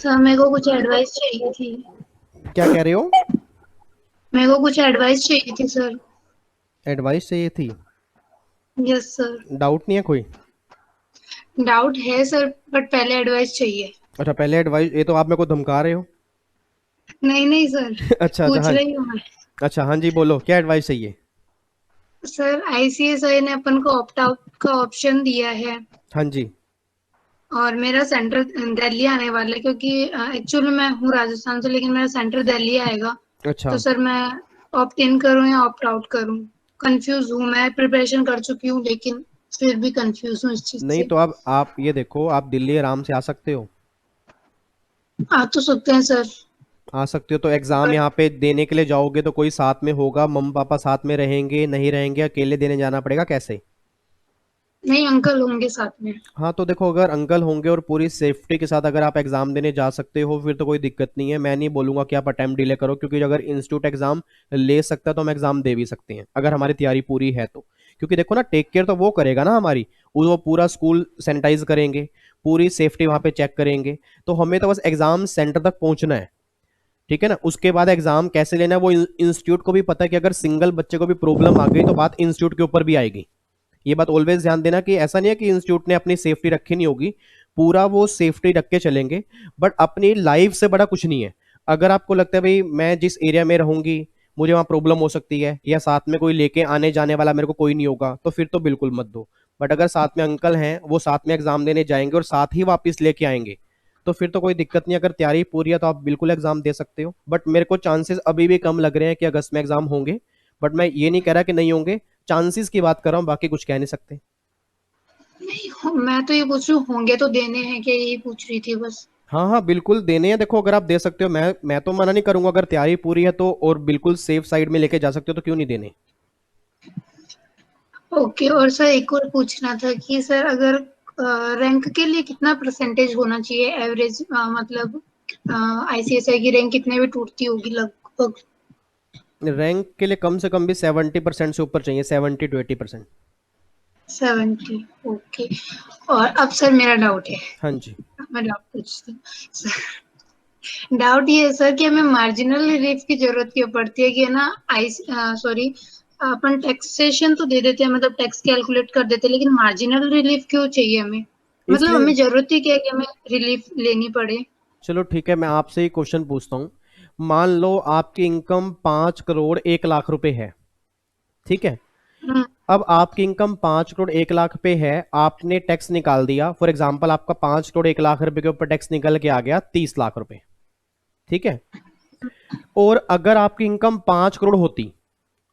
सर मेरे को कुछ एडवाइस चाहिए थी। क्या कह रहे हो? मेरे को कुछ एडवाइस चाहिए थी सर। एडवाइस चाहिए थी? Yes sir. डाउट नहीं है कोई? डाउट है सर, बट पहले एडवाइस चाहिए। अच्छा, पहले एडवाइस? ये तो आप मेरे को धमका रहे हो। नहीं नहीं सर। अच्छा पूछ अच्छा, रही हूँ मैं। अच्छा हाँ जी, बोलो क्या एडवाइस चाहिए? सर ICSI ने अपन को ऑप्ट आउट का ऑप्शन दिया है, हाँ जी, और मेरा सेंटर दिल्ली आने वाला है, क्योंकि एक्चुअली मैं हूँ राजस्थान से, लेकिन मेरा सेंटर दिल्ली आएगा। अच्छा। तो सर मैं ऑप्ट इन करूँ या ऑप्ट आउट करूँ? कंफ्यूज हूँ, मैं प्रिपरेशन कर चुकी हूँ लेकिन फिर भी कंफ्यूज हूँ इस चीज नहीं से। तो आप ये देखो, आप दिल्ली आराम से आ सकते हो। आ तो सकते हैं सर। आ सकते हो तो एग्जाम यहाँ पे देने के लिए जाओगे तो कोई साथ में होगा, मम्मी पापा साथ में रहेंगे, नहीं रहेंगे अकेले देने जाना पड़ेगा, कैसे? नहीं, अंकल होंगे साथ में। हाँ तो देखो, अगर अंकल होंगे और पूरी सेफ्टी के साथ अगर आप एग्जाम देने जा सकते हो फिर तो कोई दिक्कत नहीं है। मैं नहीं बोलूंगा कि आप अटेम्प्ट डिले करो, क्योंकि अगर इंस्टीट्यूट एग्जाम ले सकता है तो हम एग्जाम दे भी सकते हैं अगर हमारी तैयारी पूरी है तो। क्योंकि देखो ना, टेक केयर तो वो करेगा ना हमारी, वो पूरा स्कूल सैनिटाइज करेंगे, पूरी सेफ्टी वहां पे चेक करेंगे, तो हमें तो बस एग्जाम सेंटर तक पहुंचना है, ठीक है ना। उसके बाद एग्जाम कैसे लेना है वो इंस्टीट्यूट को भी पता है कि अगर सिंगल बच्चे को भी प्रॉब्लम आ गई तो बात इंस्टीट्यूट के ऊपर भी आएगी। ये बात ऑलवेज ध्यान देना कि ऐसा नहीं है कि इंस्टीट्यूट ने अपनी सेफ्टी रखी नहीं होगी, पूरा वो सेफ्टी रख के चलेंगे, बट अपनी लाइफ से बड़ा कुछ नहीं है। अगर आपको लगता है भाई मैं जिस एरिया में रहूंगी मुझे वहां प्रॉब्लम हो सकती है, या साथ में कोई लेके आने जाने वाला मेरे को कोई नहीं होगा, तो फिर तो बिल्कुल मत दो। बट अगर साथ में अंकल हैं, वो साथ में एग्जाम देने जाएंगे और साथ ही वापस लेके आएंगे, तो फिर तो कोई दिक्कत नहीं। अगर तैयारी पूरी है तो आप बिल्कुल एग्जाम दे सकते हो। बट मेरे को चांसेस अभी भी कम लग रहे हैं कि अगस्त में एग्जाम होंगे, बट मैं ये नहीं कह रहा कि नहीं होंगे, चांसेस की बात कर रहा हूँ, बाकी कुछ कह नहीं सकते। नहीं, मैं तो ये पूछ रही हूँ होंगे तो देने हैं क्या, यही पूछ रही थी बस। हाँ हाँ बिल्कुल देने हैं। देखो अगर आप दे सकते हो, मैं तो मना नहीं करूंगा, अगर तैयारी पूरी है तो और बिल्कुल सेफ साइड में लेके जा सकते हो तो क्यों नहीं देने। ओके, और सर एक और पूछना था कि सर अगर रैंक के लिए कितना परसेंटेज होना चाहिए एवरेज, मतलब ICSI की रैंक कितने भी टूटती होगी लगभग? रैंक के लिए कम से कम भी 70% से ऊपर चाहिए, 70 to 80%। 70, ओके। और अब सर मेरा डाउट है, हाँ जी। मैं डाउट पूछती हूँ। डाउट ये है सर कि हमें मार्जिनल रिलीफ की जरूरत क्यों पड़ती है कि है ना, सॉरी, अपन टैक्सेशन तो दे देते हैं, मतलब टैक्स कैलकुलेट कर देते हैं, लेकिन मार्जिनल रिलीफ क्यों चाहिए हमें? मतलब इसलिए हमें जरूरत ही क्या है कि हमें रिलीफ लेनी पड़े? चलो ठीक है, मैं आपसे ही क्वेश्चन पूछता हूँ। मान लो आपकी इनकम 5 करोड़ 1 लाख रुपए है, ठीक है। अब आपकी इनकम 5 करोड़ 1 लाख पे है, आपने टैक्स निकाल दिया। फॉर एग्जांपल आपका 5 करोड़ 1 लाख रुपए के ऊपर टैक्स निकल के आ गया 30 लाख रुपए, ठीक है। और अगर आपकी इनकम 5 करोड़ होती,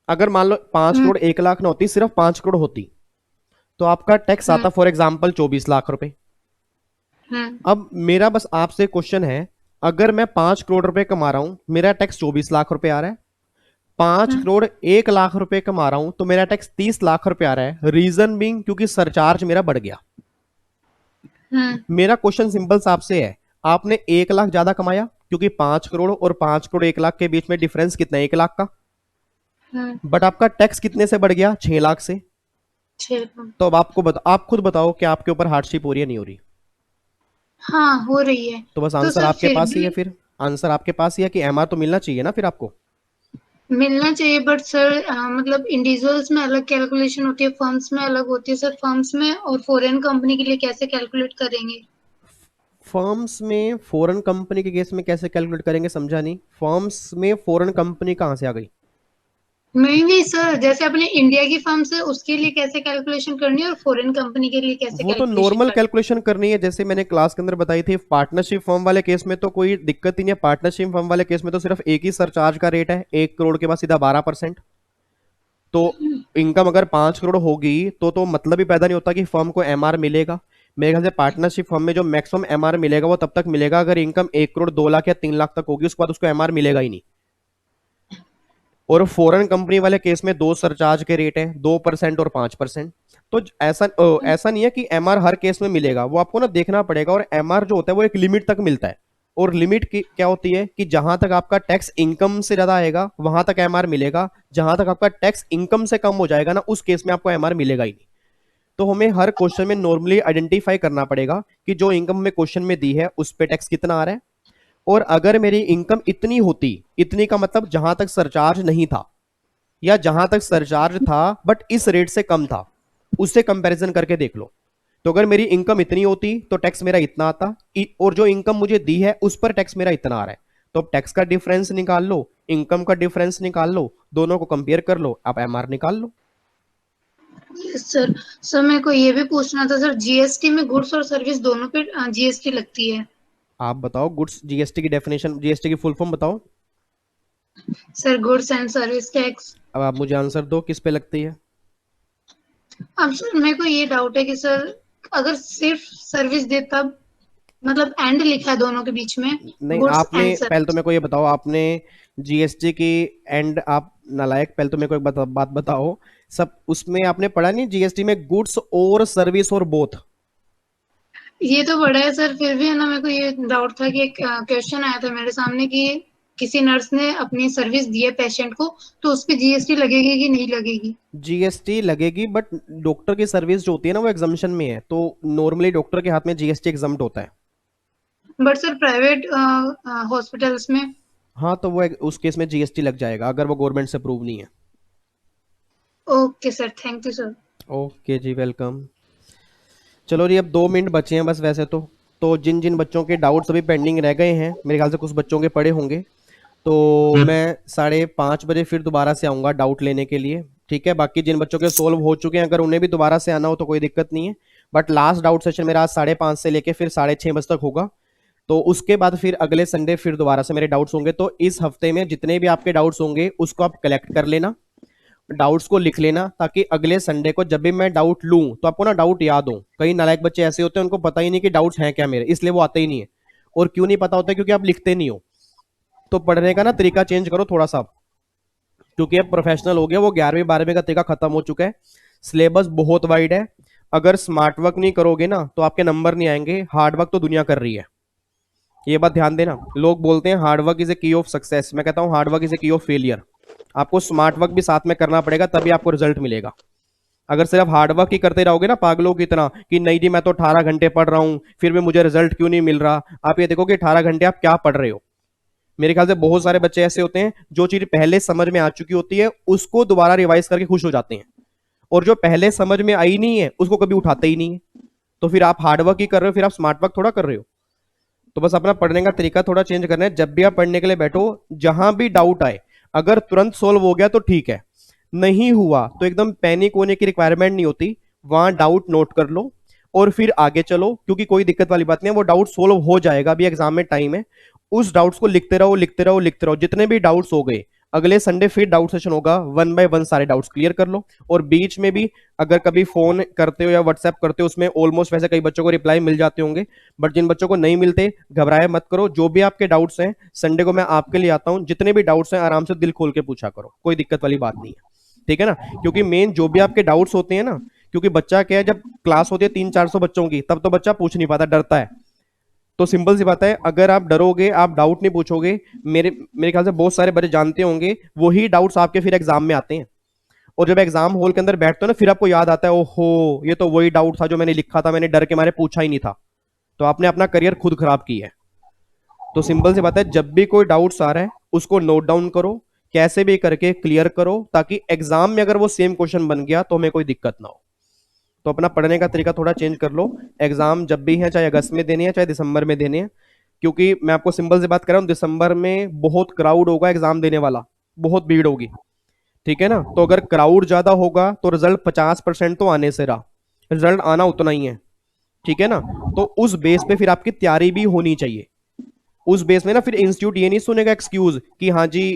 अगर मान लो 5 करोड़ 1 लाख ना होती, सिर्फ 5 करोड़ होती, तो आपका टैक्स आता फॉर एग्जांपल 24 लाख रुपए। अब मेरा बस आपसे क्वेश्चन है, अगर मैं 5 करोड़ रुपए कमा रहा हूं, मेरा टैक्स 24 लाख रुपए आ रहा है। 5 करोड़ 1 लाख रुपए कमा रहा हूं तो मेरा टैक्स 30 लाख रुपए आ रहा है। रीजन बीइंग क्योंकि सरचार्ज मेरा बढ़ गया। मेरा क्वेश्चन सिंपल सा आपसे है, आपने 1 लाख ज्यादा कमाया क्योंकि 5 करोड़ और 5 करोड़ 1 लाख के बीच में डिफरेंस कितना है? 1 लाख का। बट आपका टैक्स कितने से बढ़ गया? 6 लाख से। तो अब आप खुद बताओ कि आपके ऊपर हार्डशिप हो रही है नहीं हो रही? हाँ, हो रही है। तो बस आंसर आपके पास ही है, फिर आंसर आपके पास ही है कि एमआर तो मिलना चाहिए ना फिर आपको। मिलना चाहिए, बट सर मतलब इंडिविजुअल्स में अलग कैलकुलेशन होती है, फर्म्स में अलग होती है। सर फर्म्स में और फॉरेन कंपनी के लिए कैसे कैलकुलेट करेंगे? फर्म्स में फॉरेन कंपनी के केस में कैसे कैलकुलेट करेंगे, समझा नहीं। फर्म्स में फॉरेन कंपनी कहां से आ गई? नहीं सर, जैसे अपने इंडिया की फर्म से उसके लिए कैसे कैलकुलेशन करनी है और फॉरेन कंपनी के लिए कैसे वो तो नॉर्मल कैलकुलेशन करनी है, जैसे मैंने क्लास के अंदर बताई थी। पार्टनरशिप फर्म वाले केस में तो कोई दिक्कत ही नहीं है। पार्टनरशिप फर्म वाले केस में तो सिर्फ एक ही सरचार्ज का रेट है, 1 करोड़ के बाद सीधा 12%। तो इनकम अगर 5 करोड़ होगी तो मतलब ही पैदा नहीं होता कि फर्म को एमआर मिलेगा। मेरे ख्याल से पार्टनरशिप फर्म में जो मैक्सिमम एमआर मिलेगा वो तब तक मिलेगा अगर इनकम 1 करोड़ 2 लाख या 3 लाख तक होगी, उसके बाद उसको एमआर मिलेगा ही नहीं। और फॉरेन कंपनी वाले केस में 2 सरचार्ज के रेट है, 2% और 5%। तो ऐसा नहीं है कि एमआर हर केस में मिलेगा, वो आपको ना देखना पड़ेगा। और एमआर जो होता है वो एक लिमिट तक मिलता है, और लिमिट की क्या होती है कि जहां तक आपका टैक्स इनकम से ज्यादा आएगा वहां तक एमआर मिलेगा, जहां तक आपका टैक्स इनकम से कम हो जाएगा ना, उस केस में आपको एमआर मिलेगा ही नहीं। तो हमें हर क्वेश्चन में नॉर्मली आइडेंटिफाई करना पड़ेगा कि जो इनकम में क्वेश्चन में दी है उस पे टैक्स कितना आ रहा है। और अगर मेरी इनकम इतनी होती, इतनी का मतलब जहां तक सरचार्ज नहीं था या जहां तक सरचार्ज था बट इस रेट से कम था, उससे कंपैरिजन करके देख लो। तो अगर मेरी इनकम इतनी होती तो टैक्स मेरा इतना आता, और जो इनकम मुझे दी है उस पर टैक्स मेरा इतना आ रहा है। तो अब टैक्स का डिफरेंस निकाल लो, इनकम का डिफरेंस निकाल लो, दोनों को कंपेयर कर लो, आप एमआर निकाल लो। सर मेरे को ये भी पूछना था सर, जीएसटी में गुड्स और सर्विस दोनों पे जीएसटी लगती है? आप बताओ गुड्स जीएसटी की डेफिनेशन, जीएसटी की फुल फॉर्म बताओ। Sir goods and service tax. अब आप मुझे आंसर दो, किस पे लगती है? अब सर मेरे को ये डाउट है कि सर अगर सिर्फ सर्विस दे तब, मतलब एंड लिखा है दोनों के बीच में। नहीं, आपने पहले तो मेरे को ये बताओ, आपने जीएसटी की एंड, आप नालायक, पहले तो मेरे को एक बात बताओ, सब उसमें आपने पढ़ा नहीं जीएसटी में गुड्स और सर्विस और बोथ? ये तो बड़ा है सर, फिर भी है ना, मेरे को ये डाउट था कि एक क्वेश्चन आया था मेरे सामने कि किसी नर्स ने अपनी सर्विस दी है पेशेंट को, तो उस पे जीएसटी लगेगी कि नहीं लगेगी? जीएसटी लगेगी, बट डॉक्टर की सर्विस जो होती है ना वो एग्जम्पशन में है, तो नॉर्मली डॉक्टर के हाथ में जीएसटी एग्जम्प्ट होता है। बट सर प्राइवेट हॉस्पिटल्स में? हाँ, तो वो उस केस में जीएसटी लग जाएगा अगर वो गवर्नमेंट से अप्रूव नहीं है। Okay sir, thank you sir. Okay जी, वेलकम। चलो जी, अब 2 मिनट बचे हैं बस। वैसे तो जिन जिन बच्चों के डाउट्स अभी पेंडिंग रह गए हैं, मेरे ख्याल से कुछ बच्चों के पड़े होंगे, तो मैं 5:30 बजे फिर दोबारा से आऊँगा डाउट लेने के लिए, ठीक है। बाकी जिन बच्चों के सोल्व हो चुके हैं, अगर उन्हें भी दोबारा से आना हो तो कोई दिक्कत नहीं है। बट लास्ट डाउट सेशन मेरा आज 5:30 से लेके फिर 6:30 बजे तक होगा। तो उसके बाद फिर अगले संडे फिर दोबारा से मेरे डाउट्स होंगे। तो इस हफ्ते में जितने भी आपके डाउट्स होंगे उसको आप कलेक्ट कर लेना, डाउट्स को लिख लेना, ताकि अगले संडे को जब भी मैं डाउट लूं तो आपको ना डाउट याद हो। कई नालायक बच्चे ऐसे होते हैं उनको पता ही नहीं कि डाउट्स हैं क्या मेरे, इसलिए वो आते ही नहीं है। और क्यों नहीं पता होता? क्योंकि आप लिखते नहीं हो। तो पढ़ने का ना तरीका चेंज करो थोड़ा सा, क्योंकि अब प्रोफेशनल हो गया, वो 11वीं 12वीं का तरीका खत्म हो चुका है। सिलेबस बहुत वाइड है, अगर स्मार्ट वर्क नहीं करोगे ना तो आपके नंबर नहीं आएंगे। हार्ड वर्क तो दुनिया कर रही है, ये बात ध्यान देना। लोग बोलते हैं हार्ड वर्क इज ए की ऑफ सक्सेस, मैं कहता हूं हार्ड वर्क इज ए की ऑफ फेलियर। आपको स्मार्ट वर्क भी साथ में करना पड़ेगा, तभी आपको रिजल्ट मिलेगा। अगर सिर्फ हार्ड वर्क ही करते रहोगे ना पागलों की तरह कि नहीं जी मैं तो 18 घंटे पढ़ रहा हूं फिर भी मुझे रिजल्ट क्यों नहीं मिल रहा, आप ये देखो कि 18 घंटे आप क्या पढ़ रहे हो। मेरे ख्याल से बहुत सारे बच्चे ऐसे होते हैं जो चीज पहले समझ में आ चुकी होती है उसको दोबारा रिवाइज करके खुश हो जाते हैं, और जो पहले समझ में आई नहीं है उसको कभी उठाते ही नहीं है। तो फिर आप हार्ड वर्क ही कर रहे हो, फिर आप स्मार्ट वर्क थोड़ा कर रहे हो। तो बस अपना पढ़ने का तरीका थोड़ा चेंज करना है। जब भी आप पढ़ने के लिए बैठो, जहां भी डाउट आए, अगर तुरंत सोल्व हो गया तो ठीक है, नहीं हुआ तो एकदम पैनिक होने की रिक्वायरमेंट नहीं होती। वहां डाउट नोट कर लो और फिर आगे चलो, क्योंकि कोई दिक्कत वाली बात नहीं है, वो डाउट सोल्व हो जाएगा। अभी एग्जाम में टाइम है, उस डाउट्स को लिखते रहो लिखते रहो लिखते रहो। जितने भी डाउट्स हो गए, अगले संडे फिर डाउट सेशन होगा, 1 बाय 1 सारे डाउट्स क्लियर कर लो। और बीच में भी अगर कभी फोन करते हो या व्हाट्सएप करते हो, उसमें ऑलमोस्ट वैसे कई बच्चों को रिप्लाई मिल जाते होंगे, बट जिन बच्चों को नहीं मिलते घबराए मत करो। जो भी आपके डाउट्स हैं संडे को मैं आपके लिए आता हूं, जितने भी डाउट्स हैं आराम से दिल खोल के पूछा करो, कोई दिक्कत वाली बात नहीं है, ठीक है ना। क्योंकि मेन जो भी आपके डाउट्स होते हैं ना, क्योंकि बच्चा क्या है, जब क्लास होती है 300-400 बच्चों की, तब तो बच्चा पूछ नहीं पाता, डरता है। तो सिंपल सी बात है, अगर आप डरोगे, आप डाउट नहीं पूछोगे, मेरे ख्याल से बहुत सारे बच्चे जानते होंगे, वही डाउट्स आपके फिर एग्जाम में आते हैं। और जब एग्जाम हॉल के अंदर बैठते हो ना, फिर आपको याद आता है, ओहो ये तो वही डाउट था जो मैंने लिखा था, मैंने डर के मारे पूछा ही नहीं था। तो आपने अपना करियर खुद खराब किया है। तो सिंपल सी बात है, जब भी कोई डाउट्स आ रहा है उसको नोट डाउन करो, कैसे भी करके क्लियर करो, ताकि एग्जाम में अगर वो सेम क्वेश्चन बन गया तो हमें कोई दिक्कत ना हो। तो अपना पढ़ने का तरीका थोड़ा चेंज कर लो। एग्जाम जब भी है, चाहे अगस्त में देने हैं चाहे दिसंबर में देने हैं, क्योंकि मैं आपको सिंपल से बात कर रहा हूँ, दिसंबर में बहुत क्राउड होगा एग्जाम देने वाला, बहुत भीड़ होगी, ठीक है ना। तो अगर क्राउड ज्यादा होगा तो रिजल्ट 50% तो आने से रहा, रिजल्ट आना उतना ही है, ठीक है ना। तो उस बेस पे फिर आपकी तैयारी भी होनी चाहिए। उस बेस में ना फिर इंस्टीट्यूट ये नहीं सुनेगा एक्सक्यूज कि हाँ जी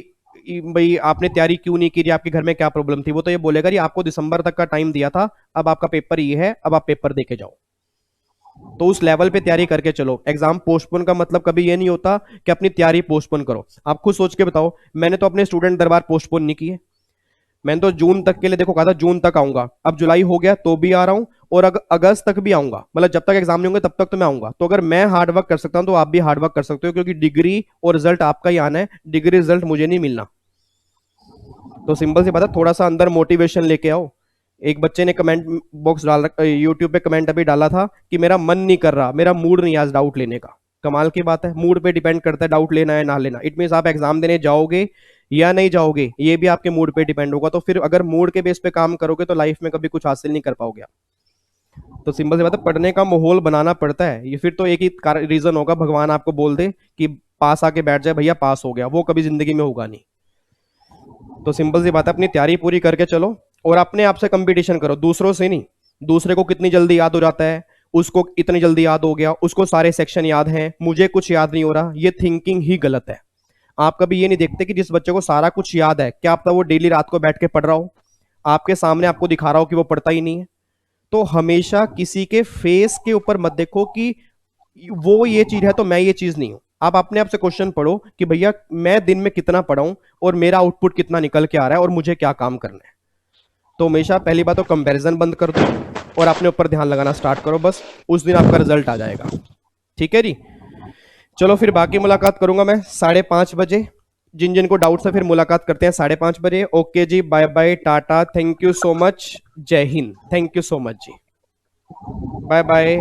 भाई आपने तैयारी क्यों नहीं की, आपके घर में क्या प्रॉब्लम थी। वो तो ये बोलेगा, आपको दिसंबर तक का टाइम दिया था, अब आपका पेपर ये है, अब आप पेपर देके जाओ। तो उस लेवल पे तैयारी करके चलो। एग्जाम पोस्टपोन का मतलब कभी ये नहीं होता कि अपनी तैयारी पोस्टपोन करो। आप खुद सोच के बताओ, मैंने तो अपने स्टूडेंट दरबार पोस्टपोन नहीं किए, मैंने तो जून तक के लिए देखो कहा था जून तक आऊंगा, अब जुलाई हो गया तो भी आ रहा हूं, और अगस्त तक भी आऊंगा, मतलब जब तक एग्जाम नहीं होंगे तब तक तो मैं आऊंगा। तो अगर मैं हार्ड वर्क कर सकता हूं तो आप भी हार्ड वर्क कर सकते हो, क्योंकि डिग्री और रिजल्ट आपका ही आना है, डिग्री रिजल्ट मुझे नहीं मिलना। तो सिंपल सी बात है, थोड़ा सा अंदर मोटिवेशन लेके आओ। एक बच्चे ने कमेंट बॉक्स डाल रखा, यूट्यूब पे कमेंट अभी डाला था कि मेरा मन नहीं कर रहा, मेरा मूड नहीं आज डाउट लेने का। कमाल की बात है, मूड पे डिपेंड करता है डाउट लेना है ना लेना। इट मींस आप एग्जाम देने जाओगे या नहीं जाओगे, ये भी आपके मूड पे डिपेंड होगा। तो फिर अगर मूड के बेस पे काम करोगे तो लाइफ में कभी कुछ हासिल नहीं कर पाओगे आप। तो सिंपल सी बात है, पढ़ने का माहौल बनाना पड़ता है। ये फिर तो एक ही रीजन होगा, भगवान आपको बोल दे कि पास आके बैठ जाए भैया पास हो गया, वो कभी जिंदगी में होगा नहीं। तो सिंपल सी बात है, अपनी तैयारी पूरी करके चलो और अपने आप से कंपटीशन करो, दूसरों से नहीं। दूसरे को कितनी जल्दी याद हो जाता है, उसको इतनी जल्दी याद हो गया, उसको सारे सेक्शन याद हैं, मुझे कुछ याद नहीं हो रहा, ये थिंकिंग ही गलत है। आप कभी ये नहीं देखते कि जिस बच्चे को सारा कुछ याद है, क्या पता वो डेली रात को बैठ के पढ़ रहा हो, आपके सामने आपको दिखा रहा हो कि वो पढ़ता ही नहीं है। तो हमेशा किसी के फेस के ऊपर मत देखो कि वो ये चीज है तो मैं ये चीज नहीं हूं। आप अपने आप से क्वेश्चन पढ़ो कि भैया मैं दिन में कितना पढ़ा हूं और मेरा आउटपुट कितना निकल के आ रहा है और मुझे क्या काम करना है। तो हमेशा पहली बात तो कंपैरिजन बंद कर दो और अपने ऊपर ध्यान लगाना स्टार्ट करो, बस उस दिन आपका रिजल्ट आ जाएगा। ठीक है जी, चलो फिर बाकी मुलाकात करूंगा मैं 5:30 बजे। जिन जिन को डाउट्स है फिर मुलाकात करते हैं 5:30 बजे। ओके जी, bye bye, tata, thank you so much, जय हिंद, थैंक यू सो मच जी, बाय बाय।